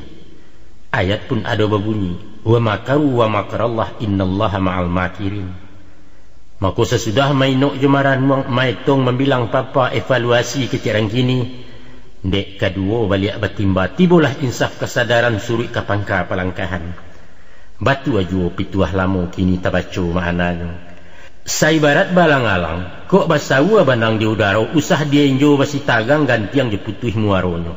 S1: Ayat pun ado berbunyi, wa makaru wa makarallah innallaha ma'al makirin. Maka sesudah mainok jemaran maitong membilang papa evaluasi kecirang kini, dek kedua balik bertimba tibulah insaf kesadaran suri kapangka palangkahan. Batu ajo pituah lamo kini tabaco maknanya. Sai barat balang-alang, kok basawa banang di udara usah dia injo basi tagang gantiang diputuh muaronyo.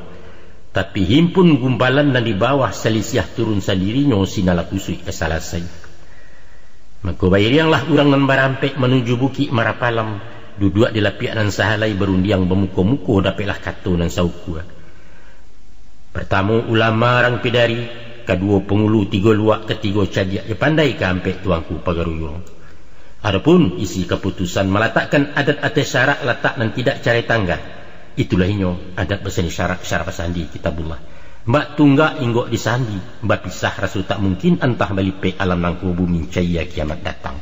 S1: Tapi himpun gumpalan dan di bawah selisiah turun sendirinya sinala kusui kesalasai. Maka bayarianglah orang nan barampek menuju buki Marapalam, duduk di lapiak nan sahalai berundiang bemuko-muko dapatlah kata nan saukua. Pertama ulama rang pidari, kedua pengulu, tiga luak, ketiga cadiak je pandai ke ampek tuangku pagaruyung. Adapun isi keputusan meletakkan adat atas syarak letak nan tidak cari tangga. Itulah inyo adat bersani syarak sandi kitabullah. Mbak tunggak inggok disandi, mbak pisah rasul tak mungkin entah balipe alam nangku bumi cahaya kiamat datang.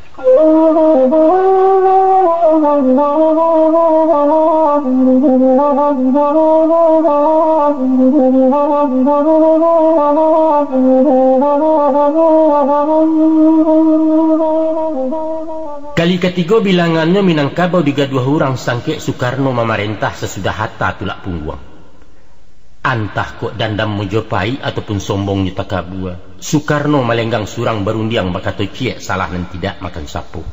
S1: Kali ketiga bilangannya Minangkabau 32 orang sangke Soekarno memerintah sesudah hatta tulak pungguang. Antah kok dandam mojopai ataupun sombong nyata kabua. Soekarno malenggang surang berundiang bakato ciek salah dan tidak makan sapu.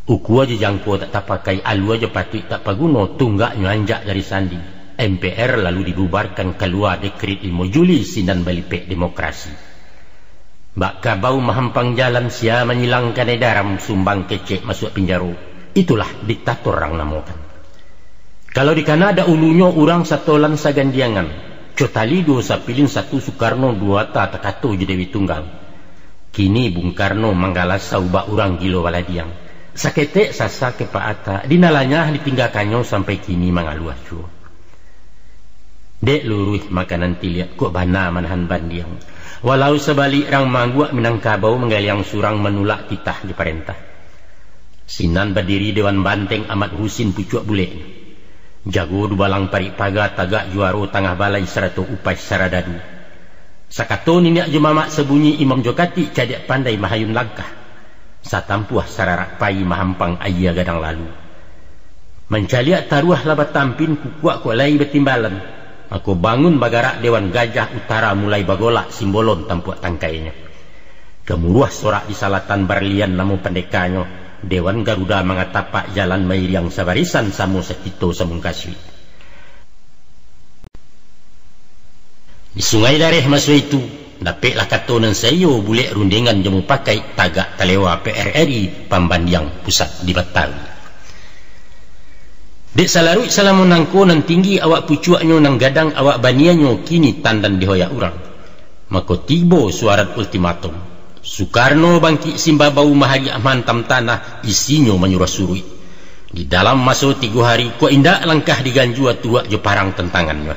S1: Uku aja jangko tak pakai, alu aja patut tak paguno, tunggak nyanjak dari sandi. MPR lalu dibubarkan keluar dekret 5 Juli sinan balipek demokrasi. Mbak Kabau mahampang jalan sia menyilangkan edaram sumbang kecek masuk penjara. Itulah diktator orang namakan. Kalau di Kanada ulunya orang satolan sagandiangan, cotali dua sapilin satu Soekarno dua tak takato je Dewi Tunggal. Kini Bung Karno manggalas saubak orang gilo waladiang. Saketek sasa kepaata, dinalanya ditinggalkannya sampai kini mangaluah cuo. Dek luruh makanan tiliak kok bana manahan bandiang. Walau sebalik rang mangguak Minangkabau menggaliang surang menulak titah di perintah. Sinan berdiri Dewan Banteng Ahmad Husin pucuk bule. Jago dubalang parik paga tagak juaro tangah balai serato upai saradadu. Sakato niniak jemamak sebunyi Imam Jokati cadik pandai mahayun langkah. Satampuah sararak pai mahampang ayah gadang lalu. Mencaliak taruah labat tampin kukuak kok lai betimbalan. Aku bangun bagarak Dewan Gajah Utara mulai bagolak simbolon tampuak tangkainya. Kemuruah sorak di salatan berlian namu pendekanya. Dewan Garuda mengatapak jalan mairiang sabarisan samu sekito samun kaswi. Di Sungai Dareh masa itu, dapatlah katonan sayo bulek rundingan jemu pakai tagak talewa PRRI Pambandiang pusat di Batawi. Dek salarut salamun nangko nan tinggi awak pucuaknyo nang gadang awak banianyo kini tandan dihoyak urang. Maka tiba suarat ultimatum. Soekarno bangkit simbabau mahari mantam tanah isinya menyuruh surui. Di dalam masa 3 hari ko indak langkah diganjua tuak je parang tentangannya.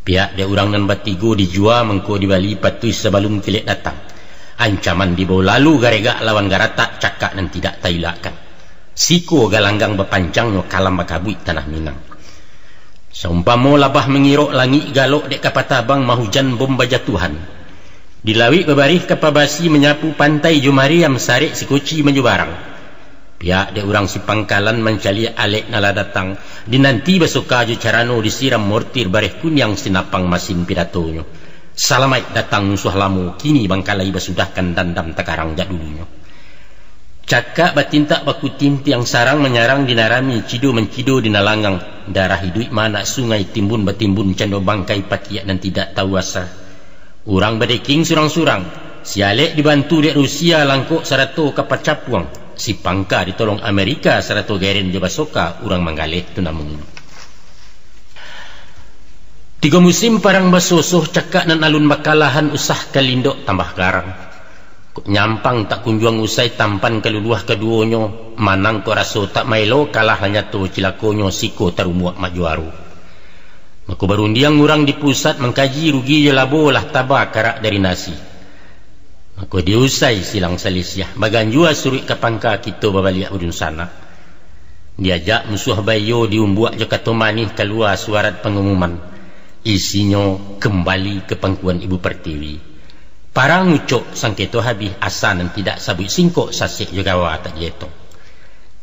S1: Pihak dia orang nan batigo dijua mengko di Bali patui sebelum kilik datang. Ancaman dibawa lalu garega lawan garatak cakak dan tidak tailakan. Siko galanggang berpanjangnya kalam bakabui tanah Minang. Seumpama labah mengirok langit galok dek kapatabang mahujan bom bajatuhan. Dilawi bebarih kapabasi menyapu pantai Jumariam sarik sikuci menjubarang. Pihak de orang si Pangkalan mencali alek nala datang. Dinanti besoka ju carano disiram mortir bareh kunyang sinapang masin pidatonyo. Salamai datang musuh lamu kini Bangkalai besudahkan dandam tekarang jadulunya. Cakak batintak baku tim tiang sarang menyarang dinarami cido mencido dinalanggang. darah hidup mana sungai timbun betimbun cando bangkai pakiat dan tidak tahu asa. Urang badeking surang-surang, si Alek dibantu dek Rusia langkuk sarato kapal capuang, si Pangka ditolong Amerika sarato geren je basoka, urang manggaleh tu namun. 3 musim parang basosoh cakak nan alun bakalahan usah kalindok tambah garang. Kok nyampang tak kunjuang usai tampan keluluah keduonyo, manang ko raso tak mailo kalah hanya to cilakonyo siko tarumuak majuaru. Mako barundiang urang di pusat mengkaji rugi je labo lah tabak karak dari nasi. Mako diusai silang salisyah baganjua suruh ke Pangka kita babaliak udun sana. Diajak musuh bayo diumbuak je kato manih keluar suarat pengumuman. Isinya kembali ke pangkuan Ibu Pertiwi. Parang ucok sangketo habis asa dan tidak sabut singkok sasik juga wa tak jeto.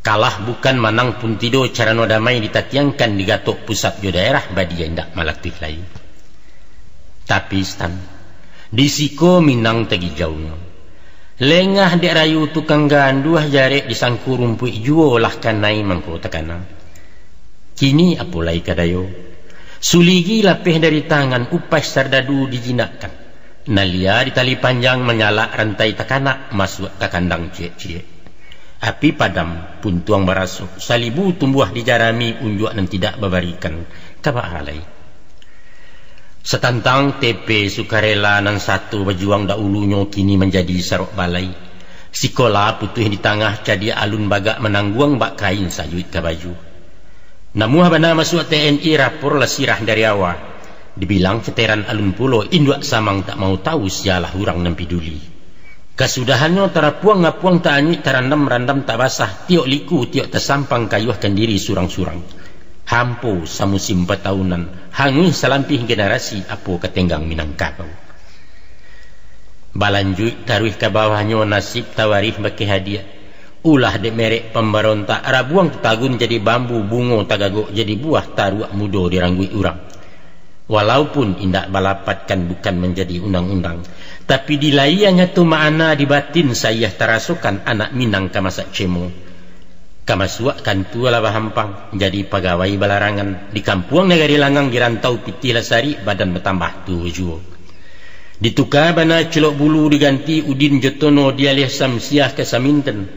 S1: Kalah bukan manang pun tido cara no damai ditatiangkan di gatok pusat jo daerah badia indak malatih lain. Tapi stan disiko minang tegi jauhnya. Lengah dek rayu tukang ganduah jarek disangku rumpui juo lah kanai mangko takana. Kini apolai kadayo. Suligi lapeh dari tangan upas sardadu dijinakkan. Nalia di tali panjang menyala rantai takanak masuk ke kandang cie-cie. Api padam pun tuang barasuk. Salibu tumbuh di jarami unjuk dan tidak babarikan. Kabak halai. Setantang tepe sukarela nan satu berjuang dahulunya kini menjadi sarok balai. Sikola putih di tengah jadi alun bagak menangguang bak kain sajuit ke baju. Namuh bana masuk TNI rapor lesirah dari awal. Dibilang veteran alun pulo induk samang tak mau tahu sialah hurang dan peduli. Kesudahannya terapuang ngapuang tak anyik terandam randam tak basah tiok liku tiok tersampang kayuhkan diri surang-surang. Hampo samusim 4 tahunan hanguih salampih generasi apo ketenggang Minangkabau. Balanjut taruh ke bawahnya nasib tawarih bagi hadiah. Ulah de merek pemberontak rabuang tetagun jadi bambu bungo tagagok jadi buah taruak mudo dirangui urang. Walaupun indak balapatkan bukan menjadi undang-undang, tapi dilayanya tu makna di batin saya terasukan anak Minang kamasak cemo. Kamasuakan tu ala bahampang jadi pegawai balarangan di kampung negari langang dirantau pitih lasari badan bertambah tu juo. Ditukar bana celok bulu diganti udin jotono dialih samsiah ke saminten.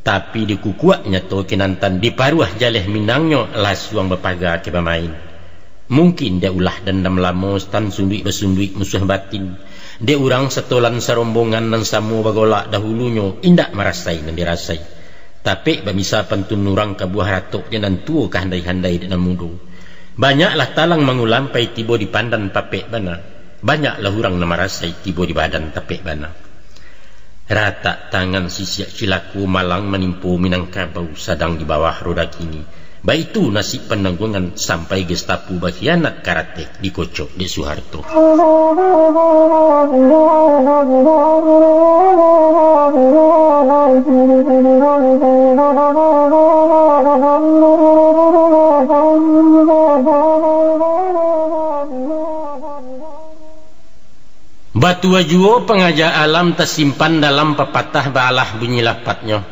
S1: Tapi dikukuaknya tu kinantan diparuah jaleh Minangnya lasuang berpagar ke pemain. Mungkin dia ulah dendam lama stan sunduik bersunduik musuh batin. Dia orang setolan serombongan dan samu bagolak dahulunya indak merasai dan dirasai. Tapi bamisa pantun nurang ke buah ratok dan tua ke handai-handai dan mudu. Banyaklah talang mengulampai tibo di pandan papek bana. Banyaklah orang nama rasai tibo di badan tapek bana. Rata tangan sisiak cilaku malang menimpu Minangkabau sadang di bawah roda kini. Baik itu nasib penanggungan sampai Gestapo berkhianat karate dikocok di Soeharto. Batu ajuo pengaja alam tersimpan dalam pepatah balah bunyi lapatnya.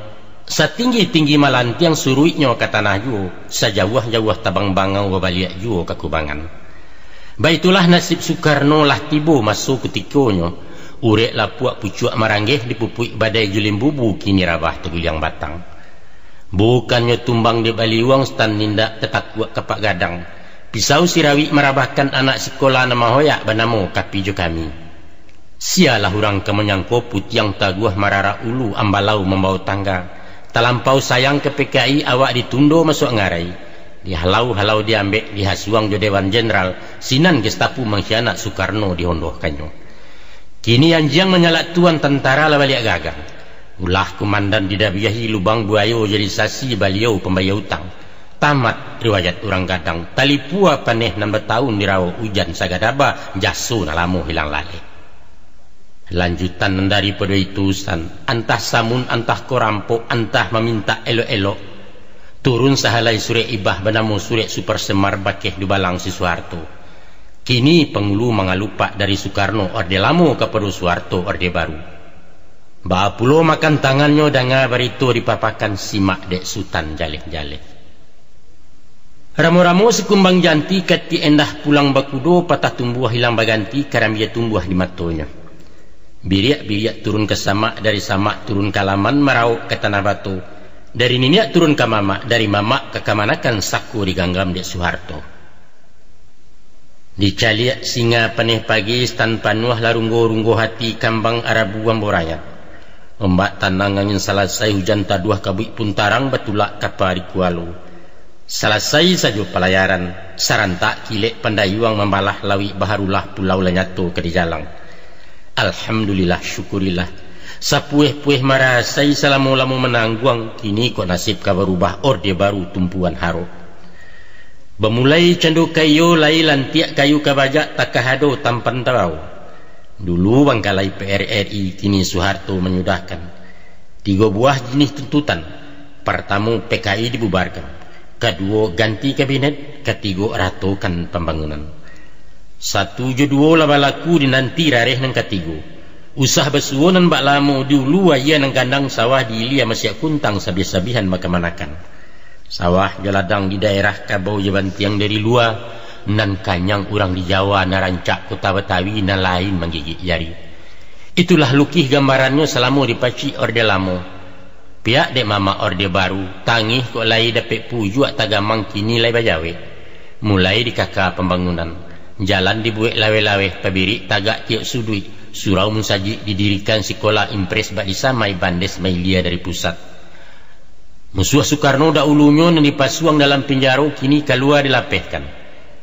S1: Setinggi-tinggi malantiang suruitnya ke tanah juo, sejauh-jauh tabang bangau wabaliak juo ke kubangan. Baitulah nasib Soekarno lah tibo masuk ketikonya. Urek lapuak pucuak maranggeh dipupuk badai julim bubu kini rabah teguliang batang. Bukannya tumbang di baliwang stan nindak tetakuak kepak gadang. Pisau sirawi merabahkan anak sekolah nama hoyak bernama kapijo kami. Sialah orang kemenyangko putiang taguah marara ulu ambalau membawa tangga. Talampau sayang ke PKI awak ditundo masuk ngarai. Dihalau-halau diambek dihasuang jo Dewan Jenderal. Sinan Gestapo mengkhianat Soekarno dihondohkannya. Kini anjang menyalak tuan tentara labaliak gagang. Ulah komandan didabiahi lubang buayo jadi sasi baliau pembayar utang. Tamat riwayat orang gadang. Tali pua paneh 6 tahun dirawa hujan sagadaba jaso nalamu hilang laleh. Lanjutan daripada itu antah samun antah korampok antah meminta elok-elok turun sahalai surek ibah bernama surek super semar bakeh di balang si Soeharto. Kini pengulu mengalupak dari Soekarno orde lamo kepada Soeharto orde baru. Bapulo makan tangannya danga barito dipapakan simak dek sultan jaleh-jaleh. Ramo-ramo sekumbang janti kati endah pulang bakudo patah tumbuh hilang baganti karam ia tumbuh di matonya. Biriak-biriak turun ke samak, dari samak turun ke alaman merau ke tanah batu. Dari niniak turun ke mamak, dari mamak ke kamanakan saku diganggam Dek Soeharto. Dicaliak singa paneh pagi tanpa nuah larunggo-runggo hati kambang arabu amboraya. Ombak tanang angin selesai hujan taduah kabui pun tarang betulak kapari kualu. Selesai saja pelayaran, sarantak kilek pandayuang membalah lawi baharulah pulau lenyato ke di jalang. Alhamdulillah, syukurillah. Sapueh-pueh marasai salamu-lamu menangguang, kini kok nasib ka berubah orde baru tumpuan haro. Bermulai candu kayu lai lantiak kayu kabajak takahado tampan tarau. Dulu bangkalai PRRI, kini Soeharto menyudahkan 3 buah jenis tuntutan. Pertama, PKI dibubarkan. Kedua, ganti kabinet. Ketiga, ratokan pembangunan. 1 je 2 labalaku dinanti rareh nang ketiga. Usah bersuonan bak lama dulu aya nang kandang sawah di ilia masih kuntang sabih-sabihan makamanakan. Sawah jaladang di daerah Kabau Jebantiang dari luar nan kanyang orang di Jawa narancak kota Betawi nan lain menggigit jari. Itulah lukih gambarannya selama dipaci orde lama. Pihak dek mama orde baru tangih kok lai dapat pujuak tagamang kini lai bajawe. Mulai di kakak pembangunan, jalan dibuat lawe-lawe pabiri tagak tiok sudui, surau munsaji didirikan sekolah impres bak disamai bandes mailia dari pusat. Musuh Soekarno dahulunya yang dipasuang dalam penjara kini keluar dilapehkan.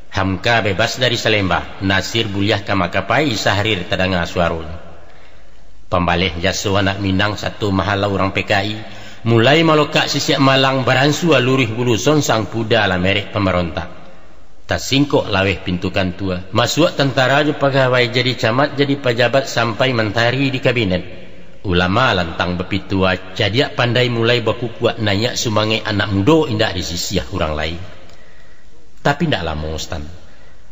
S1: Hamka bebas dari Salembah, Nasir buliah kamakapai sahrir tadanga suaranya. Pembalih jasa anak Minang satu mahala orang PKI mulai malokak sisiak Malang baransu alurih buluson sang puda ala merek pemberontak. Tak singkok laweh pintukan tua. Masuk tentara je pegawai jadi camat jadi pejabat sampai mentari di kabinet. Ulama lantang bepitua jadi pandai mulai baku kuat nayak sumangai anak muda indah di sisiah orang lain. Tapi ndak lama Ustaz.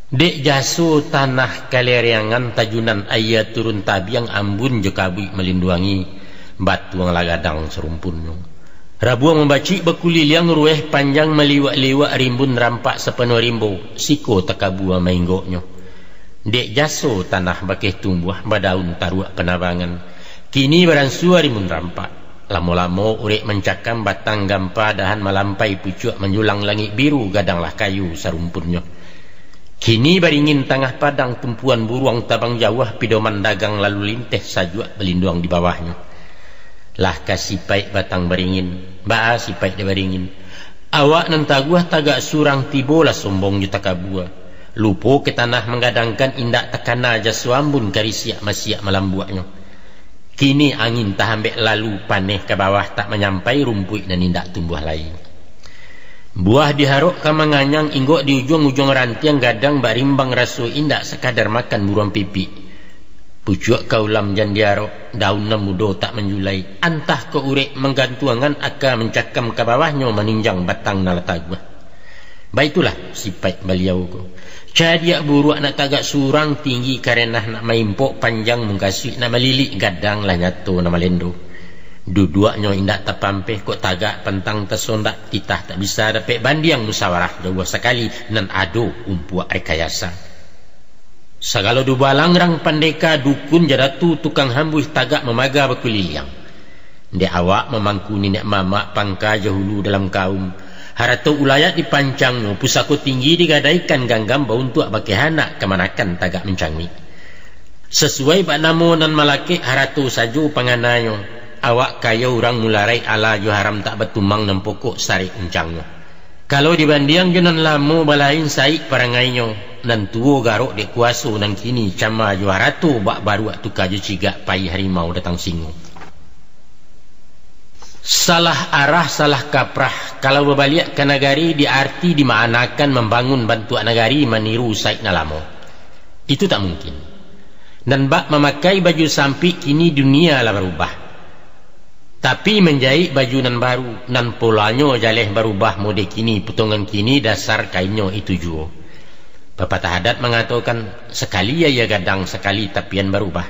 S1: Dek jaso tanah kaleriangan tajunan ayat turun tabiang ambun je kabui melinduangi batuang lagadang serumpunnya. Rabuang membaci bekuliliang rueh panjang meliwak-liwak rimbun rampak sepenuh rimbo siko takabua mainggoknya. Dek jaso tanah bakeh tumbuh badaun taruak penabangan kini beransua rimbun rampak. Lamo-lamo urek mencakam batang gampa dahan melampai pucuk menjulang langit biru gadanglah kayu serumpunnya. Kini baringin tengah padang tumpuan buruang tabang jauh pidoman dagang lalu linteh sajuak belinduang di bawahnya. Lah kasipai batang baringin, baa sipai de baringin. Awak nan taguah tagak surang tibola sombong juta kabua. Lupo ke tanah menggadangkan indak tekana jasuambun karisiak masiak malambuaknya. Kini angin tahambek lalu paneh ke bawah tak menyampai rumput dan indak tumbuh lain. Buah diharuk ka manganyang inggok di ujung-ujung rantiang gadang barimbang rasu indak sekadar makan buruan pipi. Pucuk kaulam jan diharuk daun mudo tak menjulai. Antah ke urek menggantuangan aka mencakam ke bawahnya meninjang batang nalatagwa. Baitulah sifat beliau ko. Cadiak buruak nak tagak surang tinggi karena nak maimpok panjang mengkasih nak melilik gadang lanyato nama lendo. Dua-duanya indak terpampeh kok tagak pentang tersondak titah tak bisa dapat bandiang musyawarah jauh sekali nan ado umpuak rekayasa. Segala dubalang rang pandeka dukun jadatu tukang hambuh tagak memaga berkuliliang. Di awak memangku nenek mamak pangka jahulu dalam kaum. Harato ulayat dipancangnya pusako tinggi digadaikan ganggam untuk bagi anak kemanakan tagak mencangmi. Sesuai bak namo nan malaki harato sajo pangananya. Awak kaya orang mularai ala jo haram tak betumang dan pokok sarik uncangnya. Kalau dibanding jonan lamo balain saik parangainya nan tuo garok dek kuaso nan kini cama jo haratu bak baru waktu kaju cigak pai harimau datang singo. Salah arah salah kaprah kalau berbalik ke negari diarti dimaknakan membangun bantuan negari meniru saik nalamo. Itu tak mungkin. Dan bak memakai baju sampik kini dunia lah berubah. Tapi menjahit baju nan baru nan polanya jaleh berubah mode kini potongan kini dasar kainnya itu juga. Pepatah adat mengatakan sekali ya gadang sekali tapian berubah.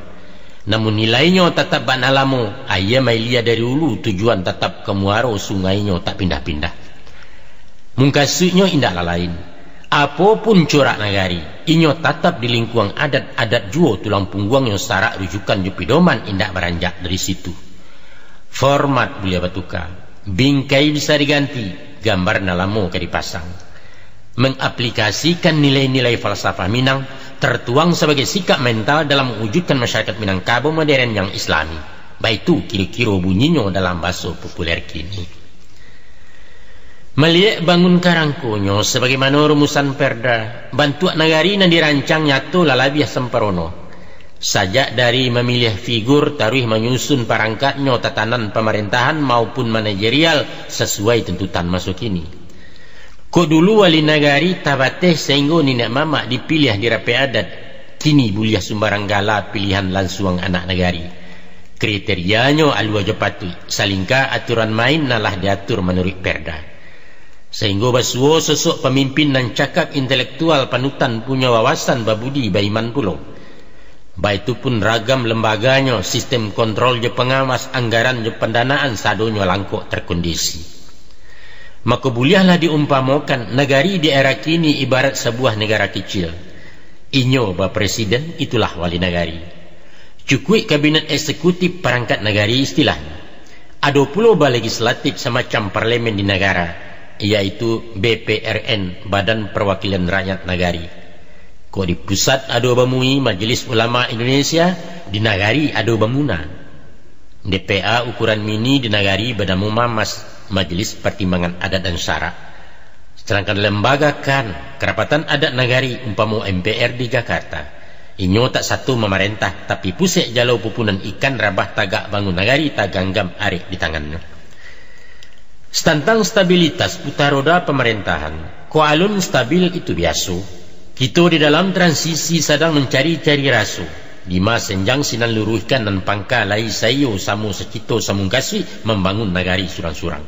S1: Namun nilainya tetap bak nalamu ayah mailia dari hulu tujuan tetap ke muaro sungainya tak pindah-pindah. Mungkasuknya indahlah lain. Apapun corak nagari, inyo tetap di lingkungan adat-adat juo tulang punggung yang secara rujukan ju pedoman indak beranjak dari situ. Format boleh bertukar, bingkai bisa diganti, gambar nalamo ke dipasang. Mengaplikasikan nilai-nilai falsafah Minang tertuang sebagai sikap mental dalam mewujudkan masyarakat Minangkabau modern yang islami. Baik itu kira-kira bunyinya dalam bahasa populer kini. Melihat bangun karangkonyo sebagaimana rumusan perda, bantuan nagari yang dirancang nyatu lalabiah semperono. Sajak dari memilih figur taruh menyusun perangkatnya tatanan pemerintahan maupun manajerial sesuai tuntutan masuk kini. Ko dulu wali nagari tabateh sehingga nenek mama dipilih di rapi adat, kini buliah sumbarang gala pilihan langsung anak nagari. Kriterianya alua jepatu, salingka aturan main nalah diatur menurut perda. Sehingga basuo sosok pemimpin dan cakap intelektual panutan punya wawasan babudi baiman pulau. Baik itu pun ragam lembaganya, sistem kontrol je pengawas, anggaran je pendanaan sadonya langkuk terkondisi. Maka buliahlah diumpamakan negari di era kini ibarat sebuah negara kecil. Inyo ba presiden itulah wali negari. Cukui kabinet eksekutif perangkat negari istilahnya. Ada pula ba legislatif semacam parlemen di negara, yaitu BPRN, Badan Perwakilan Rakyat Nagari. Ko di pusat ada bamui Majelis Ulama Indonesia, di nagari ada bamuna. DPA ukuran mini di nagari Badamuma Majelis Pertimbangan Adat dan Syara. Sedangkan lembaga kan Kerapatan Adat Nagari umpama MPR di Jakarta, inyo tak satu memerintah tapi pusat jalau pupunan ikan rabah tagak bangun nagari taganggam arif di tangannya. Tentang stabilitas putar roda pemerintahan, ko alun stabil itu biasa. Kita di dalam transisi sedang mencari-cari rasu. Lima senjang sinan luruhkan dan pangka lai sayo samu secito samung kasih membangun nagari surang-surang.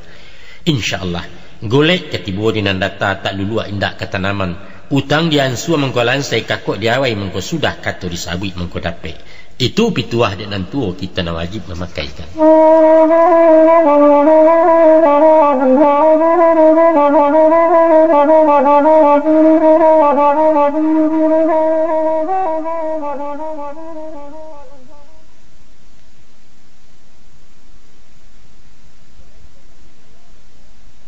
S1: InsyaAllah golek ketibu di nandata tak lulua indak ketanaman. Utang diansu mengkolan saya kakok diawai mengko sudah kata disabui mengko dape. Itu pituah dan tua kita nak wajib memakaikan.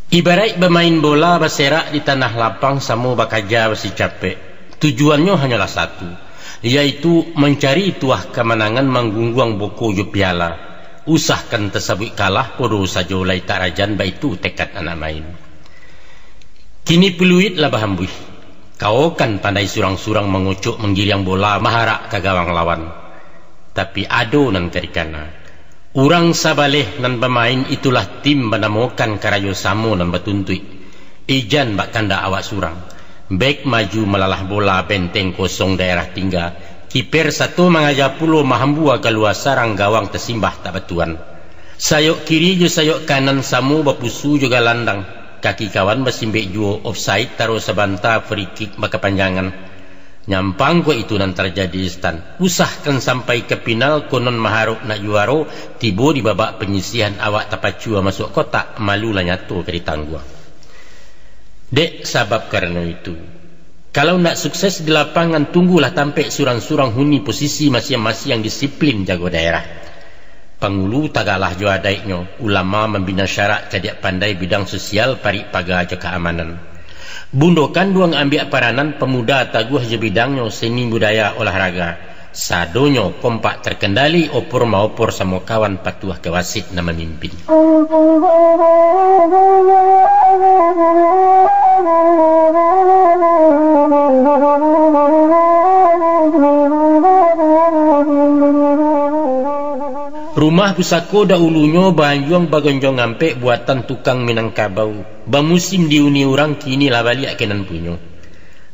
S1: Ibarat bermain bola berserak di tanah lapang sama bakaja besi capek. Tujuannya hanyalah satu, yaitu mencari tuah kemenangan manggunguang boko jo piala. Usahkan tersebut kalah podo saja ulai tak rajan baitu tekad anak main. Kini peluit lah bahambuih. Kau kan pandai surang-surang mengucuk menggiring bola maharak ke gawang lawan. Tapi ado nan kerikana. Urang sabaleh nan pemain itulah tim menemukan karayo samo nan betuntui. Ijan bak kanda awak surang. Bek maju melalah bola benteng kosong daerah tinggal. Kiper satu mengajak pulau mahambua keluar sarang gawang tersimbah tak betuan. Sayok kiri jo sayok kanan samu bapusu juga landang. Kaki kawan bersimbik juo offside taruh sebanta free kick berkepanjangan. Nyampang ko itu nan terjadi stan. Usahkan sampai ke final konon maharuk nak juaro, tibo di babak penyisihan awak tapacua masuk kotak, malulah nyatu ke ditangguh. Dek sabab karena itu, kalau nak sukses di lapangan tunggulah tampik surang-surang huni posisi masing-masing yang disiplin jago daerah. Pangulu tagalah jo adaiknya, ulama membina syarat cadak pandai bidang sosial parik paga jo keamanan. Bundokan duang ambil peranan pemuda taguh je bidangnya seni budaya olahraga. Sadonyo kompak terkendali opor maupor sama kawan patuah kewasit na memimpin. Rumah pusako dahulunya banjuang bagonjong ngampek buatan tukang Minangkabau. Bamusim diuni orang kini lah balik kenan punyo.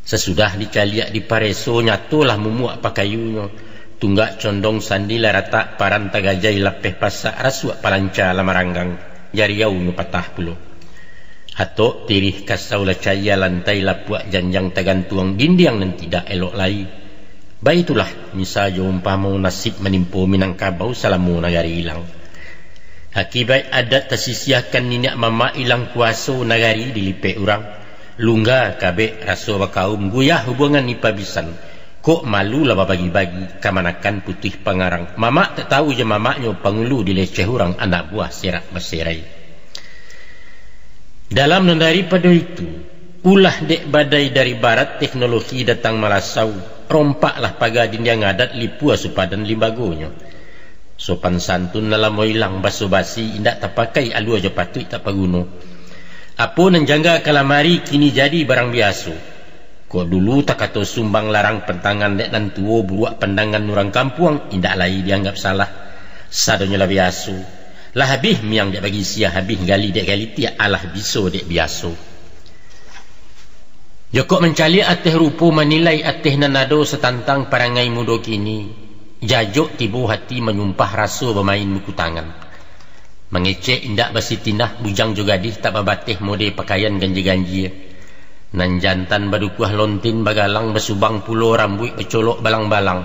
S1: Sesudah dicaliak di pareso nyatulah mumuak pakayunya. Tunggak condong sandi larata paran tagajai lapeh pasak rasuak palanca lamaranggang. Jariau patah pulo. Hatok tirih kasau lacaya lantai lapuak janjang tagantuang dindiang dan tidak elok lai. Baitulah misalnya umpama nasib menimpa Minangkabau salamu nagari hilang. Akibat adat tersisiahkan nenek mama hilang kuasa nagari dilipek orang. Lungga kabek raso bakaum guyah hubungan ni pabisan. Kok malu lah bagi-bagi kamanakan putih pengarang. Mamak tak tahu je mamaknya pangulu dileceh orang anak buah serak berserai. Dalam daripada itu, ulah dek badai dari barat teknologi datang malasau. Rompaklah pagadin yang adat lipu asupadan limbagonya. Sopan santun dalam moilang basa-basi indak terpakai alu aja patut tak paguno. Apa nan jangga kalamari kini jadi barang biasa. Kok dulu tak kata sumbang larang pentangan dek nan tuo buruak pandangan orang kampung indak lai dianggap salah. Sadonya lah biasa. Lah habis miang dek bagi sia habis gali dek gali tiak alah biso dek biasa. Jokok mencali ateh rupa menilai ateh nanado setantang parangai muda kini. Jajuk tibu hati menyumpah rasa bermain buku tangan. Mengecek indak basi tinah bujang jogadih tak babatih mode pakaian ganji-ganji. Nan jantan badukuah lontin bagalang basubang pulo rambut bercolok balang-balang.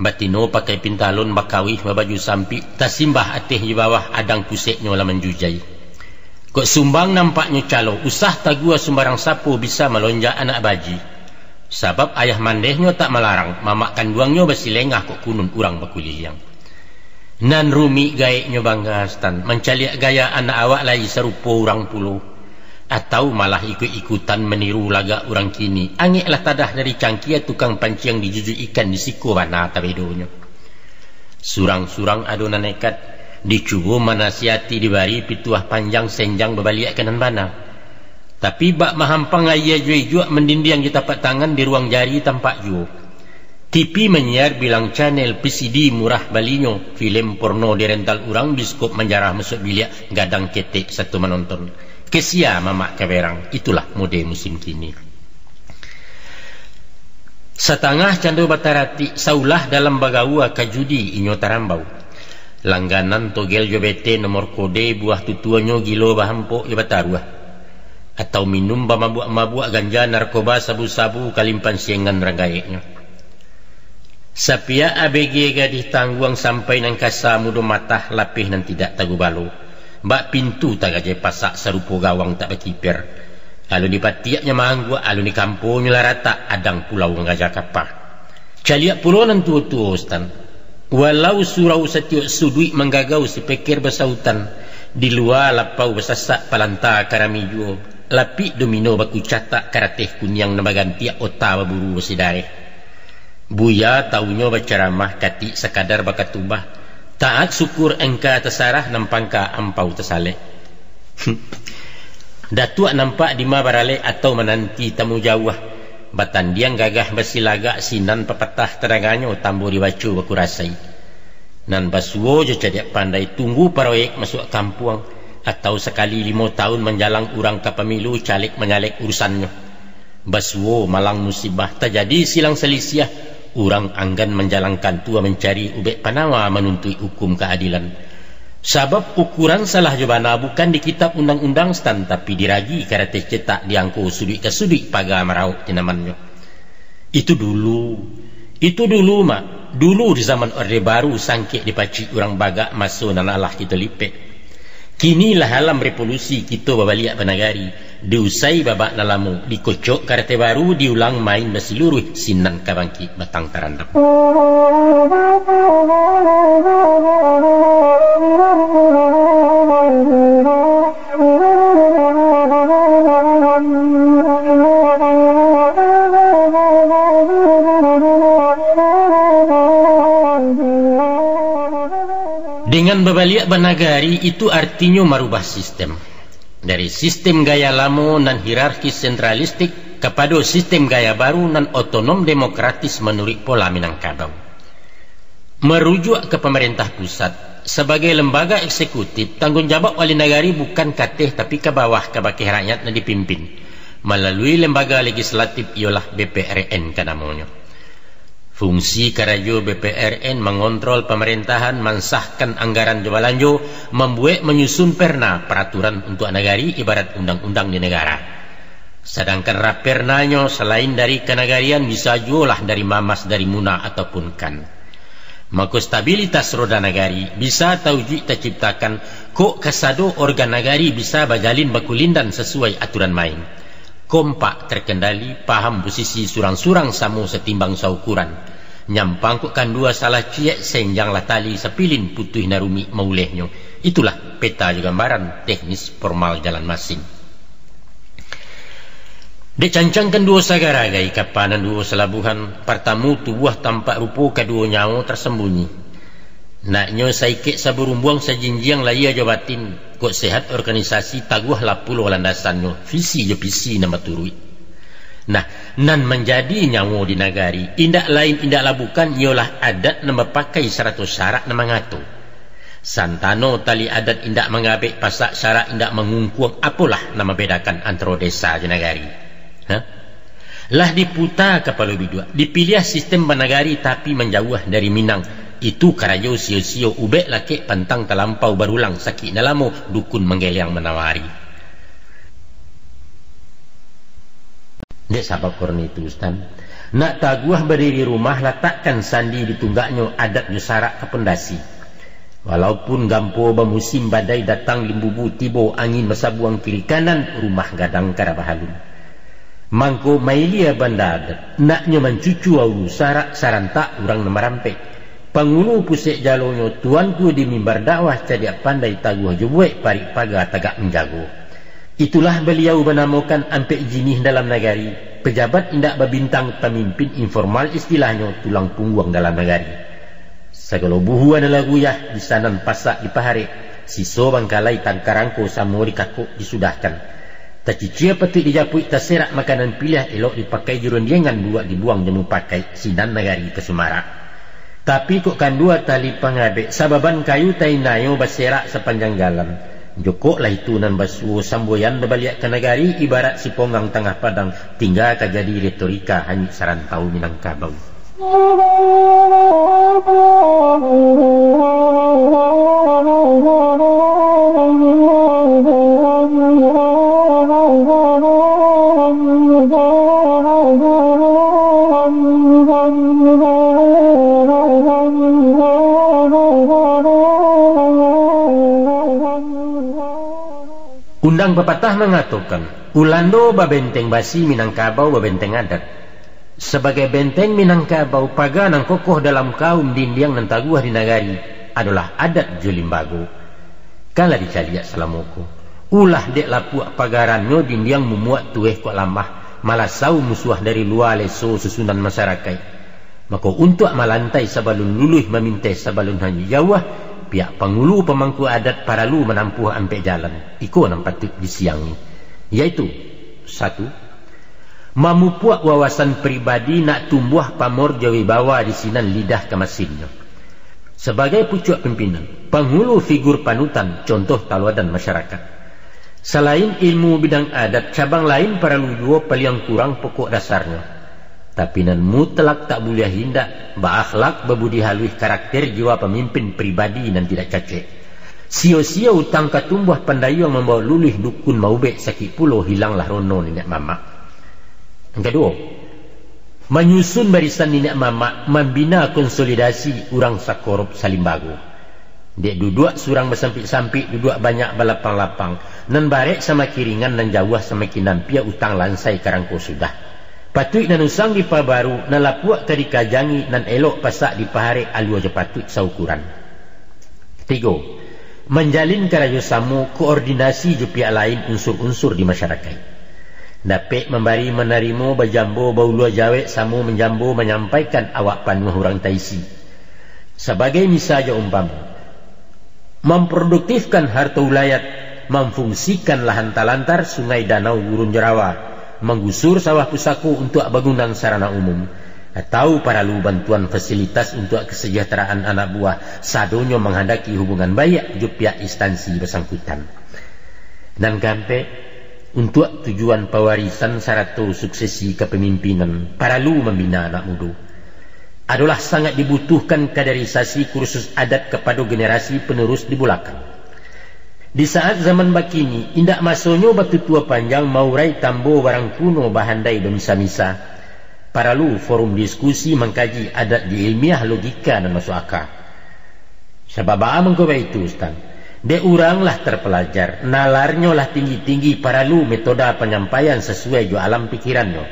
S1: Batino pakai pintalon bakawih babaju sampi tasimbah ateh di bawah adang kuseknya lah menjujai. Kok sumbang nampaknya calo usah tagua sembarang sapu bisa melonjak anak baji. Sebab ayah mandehnya tak melarang, mamak kandungnya basi lengah kok kunun urang bakuliyang. Nan rumi gaeknya bangga stan, mencaliak gaya anak awak lai serupa urang puluh. Atau malah ikut-ikutan meniru lagak urang kini. Angiklah tadah dari cangkia tukang pancing dijuju ikan di siku bana tabedonya. Surang-surang adonan nekat, dicuba manasiati dibari pituah panjang senjang berbalik kanan bana. Tapi bak mahampang ayah jual mendinding di tapak tangan di ruang jari tampak jual. TV menyiar bilang channel PCD murah balinyo, filem porno di rental urang, biskop menjarah masuk bilik gadang ketek satu menonton. Kesia mamak keberang, itulah mode musim kini. Setengah candu batarati saulah dalam bagawa kajudi inyo tarambau. Langganan togel jobete nomor kode buah tutuanyo gilo bahampok ya bataruah. Atau minum mabuk-mabuk ganja narkoba sabu-sabu kalimpan siengan ragaiknya. Sapia ABG gadih tangguang sampai nang kasa mudo matah lapih nan tidak tagu balu. Bak pintu tak gajah pasak serupa gawang tak berkiper. Alu di patiaknya manggu, alu di kampungnya larata adang pulau gajah kapah. Caliak pulau nan tua-tua ustan. Walau surau setiuk sudui menggagau si pekir besautan. Di luar lapau besasak palanta karami juo. Lapi domino baku catak karateh kunyang namagantiak otak baburu bersidareh. Buya taunya berceramah kati sekadar bakat tubah. Taat syukur engka tersarah nampangka ampau tersalek. Datuk nampak di barale atau menanti tamu jauh. Batandiang gagah bersilagak sinan pepatah teraganya tambu dibacu baku rasai. Nan basuo je cadiak pandai tunggu proyek masuk kampung. Atau sekali 5 tahun menjalang urang ke pemilu calik menyalek urusannya. Basuo malang musibah terjadi silang selisiah. Urang anggan menjalankan tua mencari ubek panawa menuntut hukum keadilan. Sebab ukuran salah jabana bukan di kitab undang-undang stan tapi diragi karate cetak diangku sudut ke sudut pagar merauk tinamannya. Itu dulu mak. Dulu di zaman Orde Baru sangkit dipacik urang bagak masuk nanalah kita lipek. Kinilah alam revolusi kita babaliak penagari. Diusai babak nalamu, dikocok karate baru, diulang main berseluruh sinan kabangki batang tarandap. Dengan berbalik bernagari itu artinya merubah sistem. Dari sistem gaya lama dan hierarkis sentralistik kepada sistem gaya baru dan otonom demokratis menurut pola Minangkabau. Merujuk ke pemerintah pusat sebagai lembaga eksekutif, tanggung jawab wali negari bukan kateh tapi ke bawah ke bakih rakyat yang dipimpin. Melalui lembaga legislatif ialah BPRN kan namanya. Fungsi karajo BPRN mengontrol pemerintahan, mensahkan anggaran jabalanjo, membuat menyusun perna peraturan untuk negari ibarat undang-undang di negara. Sedangkan rapernanya selain dari kenagarian bisa jualah dari mamas dari muna ataupun kan. Maka stabilitas roda negari bisa tauji terciptakan kok kesado organ negari bisa berjalin bakulindan sesuai aturan main. kompak terkendali, paham posisi surang-surang samo setimbang saukuran. Nyampang kukan dua salah ciek senjang lah tali sepilin putuh narumi maulehnya. Itulah peta gambaran teknis formal jalan masing. Dicancangkan dua sagaragai kapanan dua selabuhan, pertamu tubuh tampak rupa kedua nyawa tersembunyi. Naknya saikik saburumbuang sajinjiang laya jabatin, kok sehat organisasi taguh lapulo landasannya, visi je visi nama turui. Nah, nan menjadi nyawa di nagari, indak lain indaklah bukan ialah adat nama pakai 100 syarat nama ngatur. Santano tali adat indak mengabek pasak syarat indak mengungkuang, apalah nama bedakan antara desa di nagari. Lah diputar kepala bidua, dipilih sistem bernagari tapi menjauh dari Minang. Itu karajo sio-sio ubek laki pantang terlampau barulang sakit nalamo dukun menggeliang menawari. Dek sabab korni itu Ustaz. Nak taguah berdiri rumah letakkan sandi di tunggaknya adat yusarak ke pendasi. Walaupun gampo bermusim badai datang limbubu tibo angin bersabuang kiri kanan rumah gadang karabahalun. Mangko mailia banda adat naknya mencucu aulu sarak sarantak urang nemarampek. Pangulu pusek jalonyo tuanku di mimbar dakwah cadiak pandai taguh jubuek parik paga tagak menjago. Itulah beliau menamakan ampek jinih dalam nagari. Pejabat indak berbintang pemimpin informal istilahnya tulang punggung dalam nagari. Segala buhu adalah guyah di sanan pasak di paharik. Siso bangkalai tangkarangko samuri kakuk disudahkan. Tacicia petik dijapui taserak makanan pilih elok dipakai jurundiangan buat dibuang jemu pakai sinan nagari ke Sumarak. Tapi kok kan dua tali pangabek sababan kayu tainayo baserak sepanjang jalan. Jokok lah itu nan basuh samboyan berbalik ke nagari ibarat si pongang tengah padang tinggal kajadi retorika hanya sarantau Minangkabau. Undang pepatah mengatakan, Ulando babenteng basi Minangkabau babenteng adat. Sebagai benteng Minangkabau paga nang kokoh dalam kaum dindiang nan taguah di nagari adalah adat Julimbago. Kala dicaliak salamoko. Ulah dek lapuak pagarannya dindiang memuat tueh kok lamah malah sau musuh dari luar leso susunan masyarakat. Maka untuk malantai sabalun luluh memintai sabalun hanya jawah pihak pengulu pemangku adat paralu menampuh ampe jalan. Iko nan patut disiangi. Yaitu 1. Memupuak wawasan pribadi nak tumbuh pamor jawibawa di sinan lidah kemasinnya. Sebagai pucuk pimpinan, penghulu figur panutan, contoh taludan masyarakat. Selain ilmu bidang adat, cabang lain paralu jua paliang kurang pokok dasarnya. Tapi nan mutlak tak boleh hindak, berakhlak, berbudi halus karakter jiwa pemimpin pribadi dan tidak cacek. Sio-sio utang katumbuh pandai yang membawa lulih dukun maubek sakit pulau hilanglah rono nenek mamak. Yang kedua, menyusun barisan nenek mamak, membina konsolidasi urang sakorup salimbago. Dek duduk surang bersampik-sampik, duduk banyak balapang-lapang. Nan barek sama kiringan, nan jauh sama kinampia utang lansai karangko sudah. Patut nan usang di pabaru, nan lapuak ke dikajangi, nan elok pasak di paharik alu aja patut saukuran. 3. Menjalin kerjasama koordinasi ju pihak lain unsur-unsur di masyarakat. Dapat membari menerima bajambo baulua jawek samu menjambo menyampaikan awak panuh orang taisi. Sebagai misalnya umpama, memproduktifkan harta wilayah, memfungsikan lahan talantar sungai danau gurun jerawa, menggusur sawah pusaku untuk bangunan sarana umum, atau paralu bantuan fasilitas untuk kesejahteraan anak buah sadonyo menghendaki hubungan baik pihak instansi bersangkutan. Dan kampe untuk tujuan pewarisan saratu suksesi kepemimpinan paralu membina anak muda. Adalah sangat dibutuhkan kaderisasi kursus adat kepada generasi penerus di belakang. Di saat zaman bakini, indak masonyo batu tua panjang maurai tambo barang kuno bahandai bermisa-misa. Paralu forum diskusi mengkaji adat di ilmiah logika dan masuk akal. Sebab mengkoba itu Ustaz. De uranglah terpelajar, nalarnyo lah tinggi-tinggi paralu metode penyampaian sesuai jo alam pikirannya.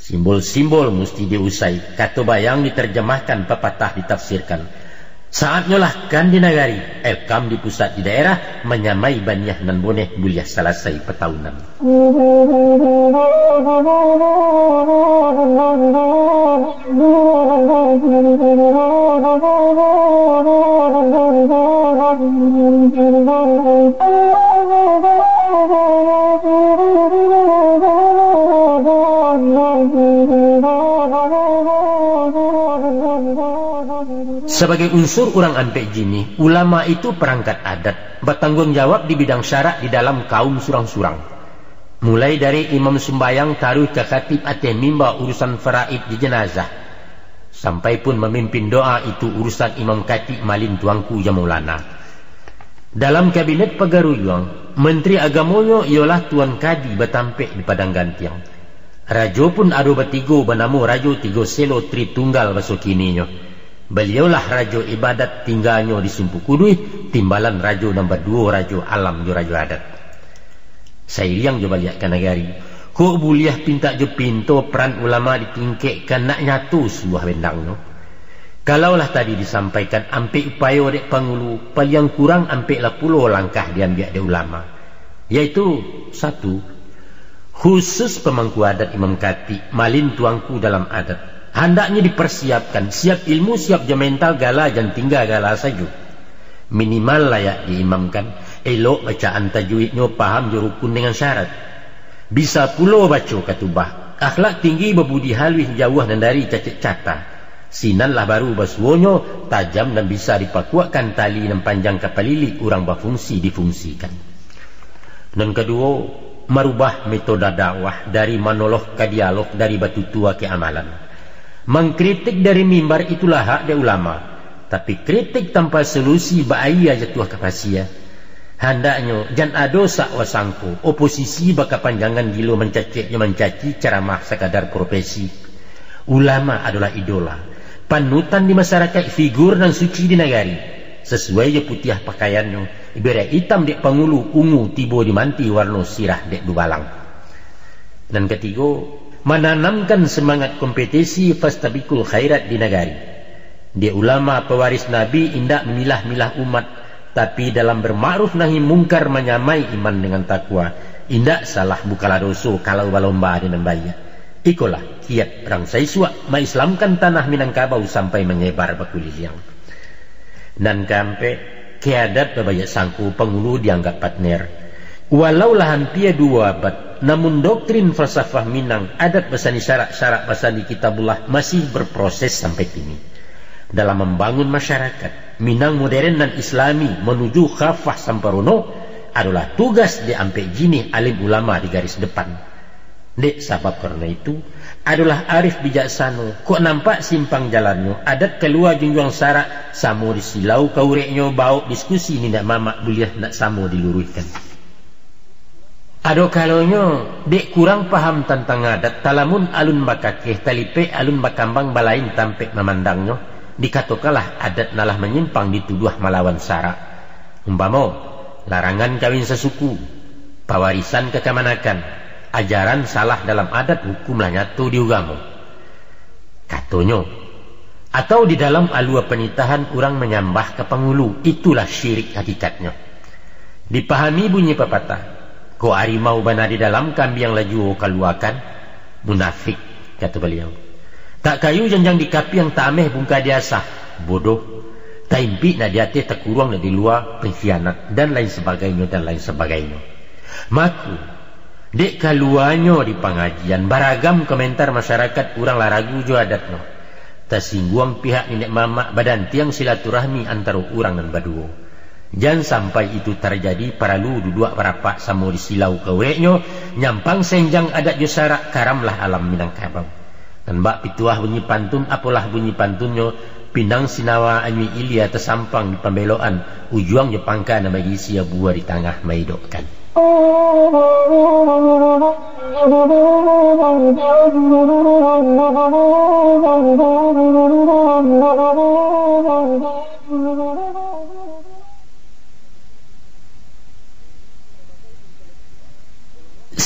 S1: Simbol-simbol mesti diusai, kata bayang diterjemahkan, pepatah ditafsirkan. Saatnya lah kan di nagari, elkam di pusat di daerah, menyamai baniah nan boneh buliah selesai petahunan. Sebagai unsur orang ampek jini, ulama itu perangkat adat, bertanggung jawab di bidang syarak di dalam kaum surang-surang. Mulai dari imam sembayang taruh ke khatib ateh mimba urusan faraid di jenazah, sampai pun memimpin doa itu urusan imam khatib malin tuangku ya Maulana. Dalam kabinet pegaruyuang, menteri agamonyo ialah Tuan Kadi bertampek di Padang Gantiang. Rajo pun ada bertigo bernama Rajo Tigo Selo Tri Tunggal basokininyo. Beliaulah rajo ibadat tinggalnya di Sumpu Kudui, timbalan rajo nombor 2 rajo alam jo rajo adat. Saya yang jo balik ke negari, kok buliah pinta jo pinto peran ulama ditingkekkan nak nyatu sebuah bendangnya. Kalaulah tadi disampaikan ampek upaya dek pangulu, paling kurang ampek lah 10 langkah diambil de ulama. Yaitu 1, khusus pemangku adat imam khatib malin tuangku dalam adat. Hendaknya dipersiapkan, siap ilmu, siap mental, gala dan tinggal gala saja. Minimal layak diimamkan, elok bacaan tajwidnya, paham rukun dengan syarat. Bisa pula baca katubah, akhlak tinggi, berbudi halus, jauh dan dari cacat cata. Sinanlah baru basuonyo, tajam dan bisa dipakuakan tali dan panjang kapal lili, orang berfungsi difungsikan. Dan kedua, merubah metode dakwah dari monolog ke dialog, dari batu tua ke amalan. Mengkritik dari mimbar itulah hak de ulama, tapi kritik tanpa solusi bahaya jatuh kepasia. Hendaknya jan ado sak wasangko, oposisi baka panjangan gilo mencaci ceramah sekadar profesi. Ulama adalah idola, panutan di masyarakat, figur dan suci di negari. Sesuai je putih pakaiannya, ibarat hitam dek pangulu, ungu tibo dimanti warna sirah dek dubalang. Dan ketiga, menanamkan semangat kompetisi fastabikul khairat di negari. Dia ulama pewaris Nabi indak memilah-milah umat, tapi dalam bermakruf nahi mungkar menyamai iman dengan takwa. Indak salah bukalah dosa kalau balomba dengan bayar. Ikulah kiat orang Saiswa mengislamkan tanah Minangkabau sampai menyebar bakuliliang. Dan kampe keadat bebanyak sangku pengulu dianggap partner. Walaulah hampir 2 abad, namun doktrin falsafah Minang, adat basani syarak-syarak basani kitabullah masih berproses sampai kini. Dalam membangun masyarakat Minang modern dan islami menuju khafah samparono adalah tugas di ampek jini alim ulama di garis depan. Dek sebab karena itu adalah arif bijaksana, kok nampak simpang jalannya, adat keluar junjung syarak, samo disilau kaureknya, bau diskusi ni nak mamak buliah nak samo diluruskan. Ado kalonyo dek kurang paham tentang adat, talamun alun bakakeh talipe alun bakambang balain tampek memandangnya, dikatokalah adat nalah menyimpang dituduh melawan syarak. Umpamo larangan kawin sesuku, pewarisan kekemanakan, ajaran salah dalam adat, hukumlah nyatu di agama. Katonyo atau di dalam alua penitahan orang menyambah ke pengulu, itulah syirik hakikatnya. Dipahami bunyi pepatah, ko harimau bana di dalam kambing yang laju keluarkan, munafik, kata beliau. Tak kayu janjang di kapi yang tak ameh bungka diasah, bodoh. Tak impi nak diate terkurang di luar, pengkhianat dan lain sebagainya dan lain sebagainya. Maku dek kaluanyo di pengajian beragam komentar masyarakat orang laragu jo adatno. Tersinggung pihak nenek mamak badan tiang silaturahmi antara orang dan baduo. Jangan sampai itu terjadi, paralu duduk berapak samo disilau kaweknya, nyampang senjang adat jo syarak, karamlah alam Minangkabau. Dan bak pituah bunyi pantun, apalah bunyi pantunnya, pinang sinawa anyui ilia tersampang di pembeloan, ujuang jo pangka na bagi sia buah di tengah maidokkan.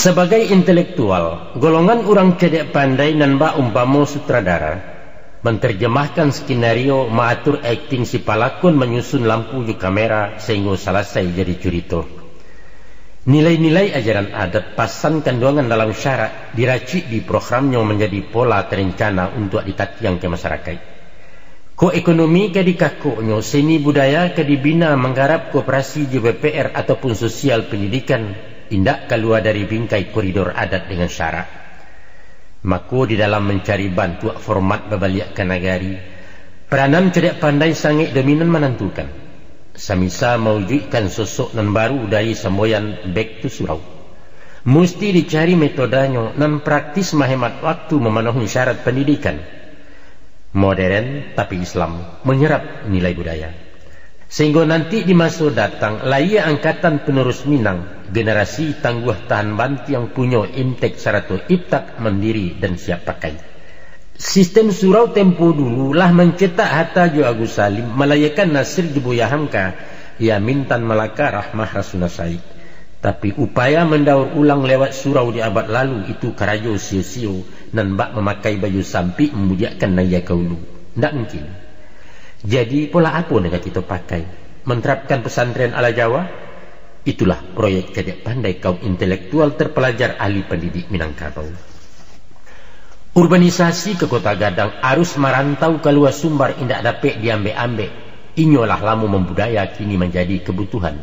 S1: Sebagai intelektual, golongan orang cedek pandai nan ba umpamo sutradara menterjemahkan skenario, mengatur akting si palakon, menyusun lampu ju kamera sehingga selesai jadi cerita. Nilai-nilai ajaran adat pasan kandungan dalam syarat diracik di programnya menjadi pola terencana untuk ditatiang ke masyarakat. Ko ekonomi ke dikakuknya, seni budaya ke dibina menggarap koperasi JBPR ataupun sosial pendidikan tindak keluar dari bingkai koridor adat dengan syarat. Maka di dalam mencari bantu format babaliak ke negari, peranan cedek pandai sangat dominan menentukan. Samisa mewujudkan sosok nan baru dari semboyan back to surau. Mesti dicari metodanya nan praktis menghemat waktu memenuhi syarat pendidikan. Modern tapi Islam menyerap nilai budaya. Sehingga nanti di masa datang layak angkatan penerus Minang, generasi tangguh tahan banti yang punya intek sarato iptak mandiri dan siap pakai. Sistem surau tempo dulu lah mencetak Hatta Jo Agus Salim, melayakan Nasir Jebuya Hamka, ya Mintan Malaka Rahmah Rasuna Said. Tapi upaya mendaur ulang lewat surau di abad lalu itu karajo sio-sio nan bak memakai baju sampi memujakkan naya kaulu. Tidak mungkin. Jadi pola apa yang kita pakai? Menerapkan pesantren ala Jawa? Itulah proyek cedek pandai kaum intelektual terpelajar ahli pendidik Minangkabau. Urbanisasi ke Kota Gadang arus merantau keluar Sumbar indak dapat diambil-ambil. Inyolah lamu membudaya kini menjadi kebutuhan.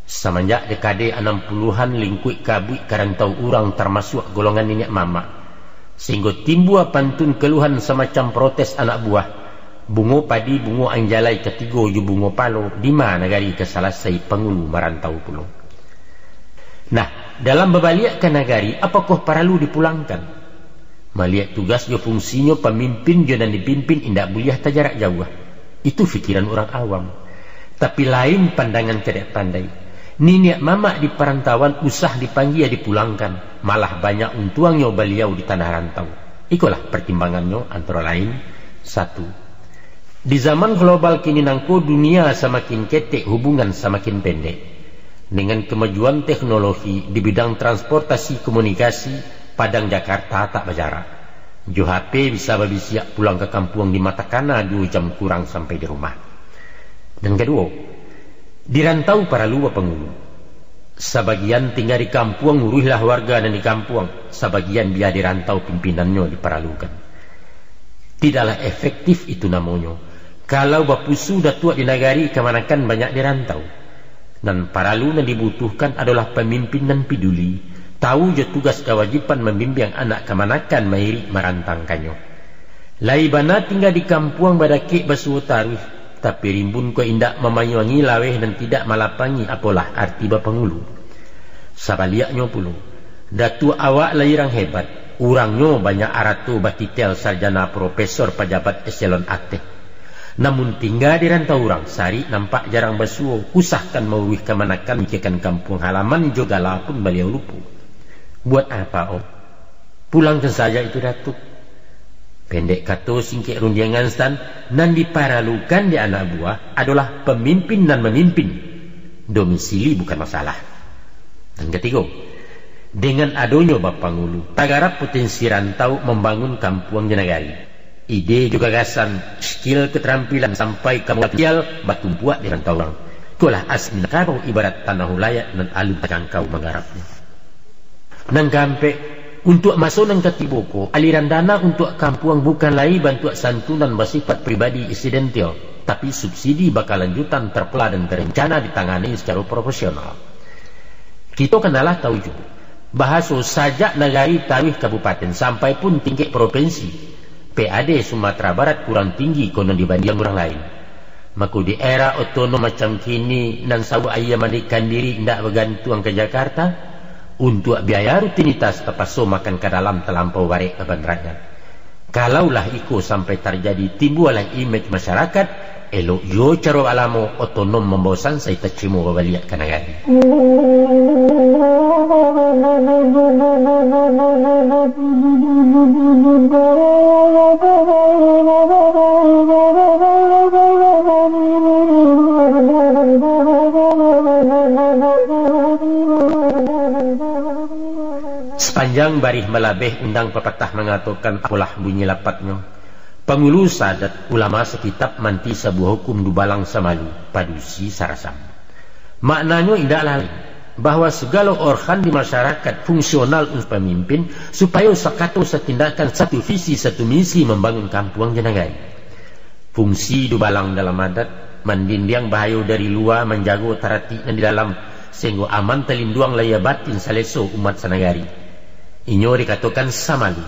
S1: Semenjak dekade 60-an lingkup kabut karantau orang termasuk golongan nenek mama. Sehingga timbul pantun keluhan semacam protes anak buah. Bungo padi, bungo anjalai ketiga ju bungo palo, di mana negari kesalasai pengulu merantau pulau. Nah, dalam berbalik ke negari, apakah perlu dipulangkan? Melihat tugas jo fungsinya pemimpin jo dan dipimpin indak boleh jarak jauh. Itu fikiran orang awam. Tapi lain pandangan cedek pandai. Nenek mamak di perantauan usah dipanggil dipulangkan, malah banyak untuangnya beliau di tanah rantau. Ikulah pertimbangannya antara lain. 1. Di zaman global kini nangko dunia semakin ketek, hubungan semakin pendek. Dengan kemajuan teknologi di bidang transportasi komunikasi, Padang Jakarta tak berjarak. Jo HP bisa siap pulang ke kampung di Matakana 2 jam kurang sampai di rumah. Dan kedua, di rantau para luar pengulu. Sebagian tinggal di kampung, nguruhlah warga dan di kampung. Sebagian biar di rantau pimpinannya diperalukan. Tidaklah efektif itu namanya. Kalau bapusu dah tua di negari, kemanakan banyak di rantau. Dan paralu yang dibutuhkan adalah pemimpin dan peduli. Tahu je tugas kewajiban membimbing anak kemanakan mairi merantangkannya. Laibana tinggal di kampung badakik basuh taruh, tapi rimbun ko indak memayuangi laweh dan tidak malapangi apalah arti bapangulu. Sabaliaknya puluh, datu awak lairang hebat, urangnya banyak aratu batitel sarjana profesor pejabat eselon aktif. Namun tinggal di rantau orang, sari nampak jarang basuh, usahkan mauruh kemanakan mikirkan kampung halaman juga lah pun beliau lupa. Buat apa om? Pulangkan saja itu datuk. Pendek kata singkik rundiangan stan, nan diparalukan di anak buah adalah pemimpin dan memimpin. Domisili bukan masalah. Dan ketiga, dengan adanya Bapangulu, tagarap potensi rantau membangun kampung di negari. Ide juga gagasan, skill keterampilan sampai kemudian batu buat di rantau orang. Itulah asli Minangkabau ibarat tanah ulayak dan alun terjangkau menggarapnya. Nang gampe untuk masuk nang katiboko, aliran dana untuk kampung bukan lain bantuan santunan bersifat pribadi insidental, tapi subsidi bakal lanjutan terpela dan terencana ditangani secara profesional. Kita kenalah tahu juga bahasa sajak negari tarikh kabupaten sampai pun tingkat provinsi. PAD Sumatera Barat kurang tinggi konon dibanding orang lain. Maka di era otonom macam kini nan sawu ayah mandikan diri tidak bergantung ke Jakarta. Untuk biaya rutinitas terpaksa makan ke dalam terlampau warik beban rakyat. Kalaulah ikut sampai terjadi timbullah imej masyarakat, elok yo cara alamo otonom membosan saya tercimo babaliak ke negara. barih malabeh undang pepatah mengatakan apalah bunyi lapatnya. Pengulu sadat ulama sekitab manti sebuah hukum dubalang samalu padusi sarasam. Maknanya tidak lain bahwa segala organ di masyarakat fungsional untuk pemimpin supaya sakato setindakan satu visi satu misi membangun kampung jenagari. Fungsi dubalang dalam adat mendindiang bahaya dari luar menjaga tarati dan di dalam sehingga aman telinduang laya batin saleso umat sanagari. Inyo dikatakan samalu.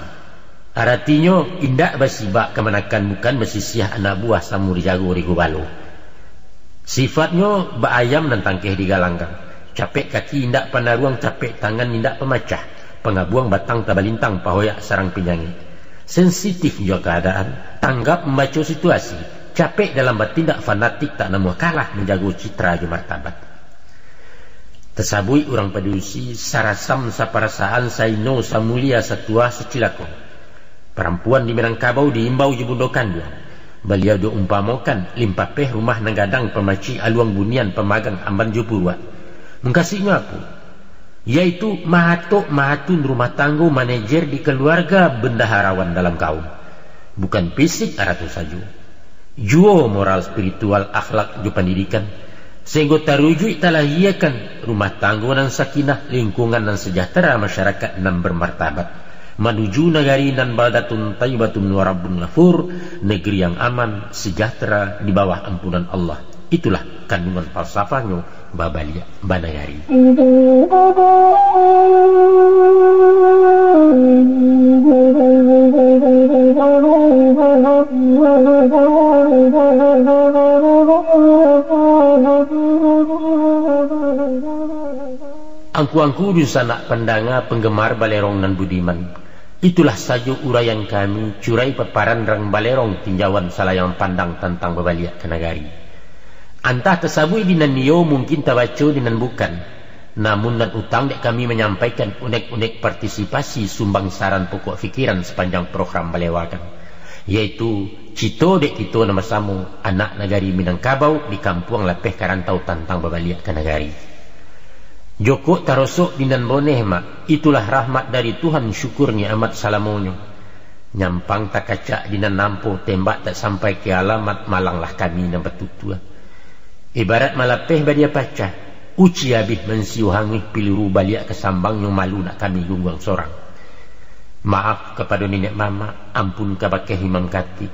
S1: Artinya indak basibak kemanakan bukan basisiah anak buah samur jago rigo balo. Sifatnya baayam dan tangkeh digalangkan. Capek kaki indak panaruang, capek tangan indak pemacah. Pengabuang batang tabalintang pahoyak sarang penyanyi. Sensitif juga keadaan, tanggap membaca situasi. Capek dalam bertindak fanatik tak namu kalah menjaga citra dan martabat. Tersabui orang padusi sarasam saparasaan saino samulia satua secilako. Perempuan di Minangkabau diimbau jebundokan dia. Beliau diumpamakan limpapeh rumah negadang pemaci aluang bunian pemagang amban jupurwa. Mengkasihnya aku, yaitu mahatun rumah tangga manajer di keluarga bendaharawan dalam kaum. Bukan fisik aratu saja. Juo moral spiritual akhlak ju pendidikan. Sehingga tarujuk talahiakan rumah tangga dan sakinah lingkungan dan sejahtera masyarakat dan bermartabat. Menuju negari dan baldatun tayyibatun wa rabbun ghafur, negeri yang aman, sejahtera di bawah ampunan Allah. Itulah kandungan falsafahnya Babalia Banayari. Angku-angku di sana pendanga penggemar balerong dan budiman. Itulah saja uraian kami curai peparan rang balerong tinjauan salayang pandang tentang Babalia Kenagari. Antah tersabui dinan niyo mungkin tabaco dinan bukan. Namun dan utang dek kami menyampaikan unek-unek partisipasi sumbang saran pokok fikiran sepanjang program balewakan. Yaitu cito dek kita nama samu anak negari Minangkabau di kampung Lepeh Karantau tentang Babalia Kenagari. Joko tarosok dinan boneh mak, itulah rahmat dari Tuhan syukurnya amat salamonyo. Nyampang tak kacak dinan nampo tembak tak sampai ke alamat malanglah kami nan betutua. Ibarat malapeh badia pacah, uci habis mensiu hangih piliru balik ke sambang yang malu nak kami gunggang sorang. Maaf kepada nenek mama, ampun kabakeh imam kati.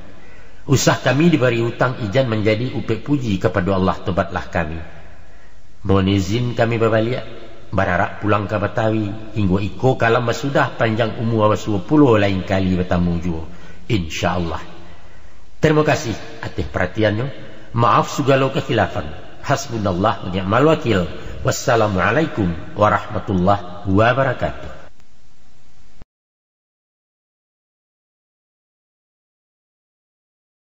S1: Usah kami diberi utang ijan menjadi upek puji kepada Allah tobatlah kami. Mohon izin kami Babalia bararak pulang ke Betawi hingga iko kalam sudah panjang umur 20 lain kali bertamu jua insyaallah. Terima kasih atas perhatiannya. Maaf segala kekhilafan. Hasbunallah wa ni'mal wakil. Wassalamualaikum warahmatullahi wabarakatuh.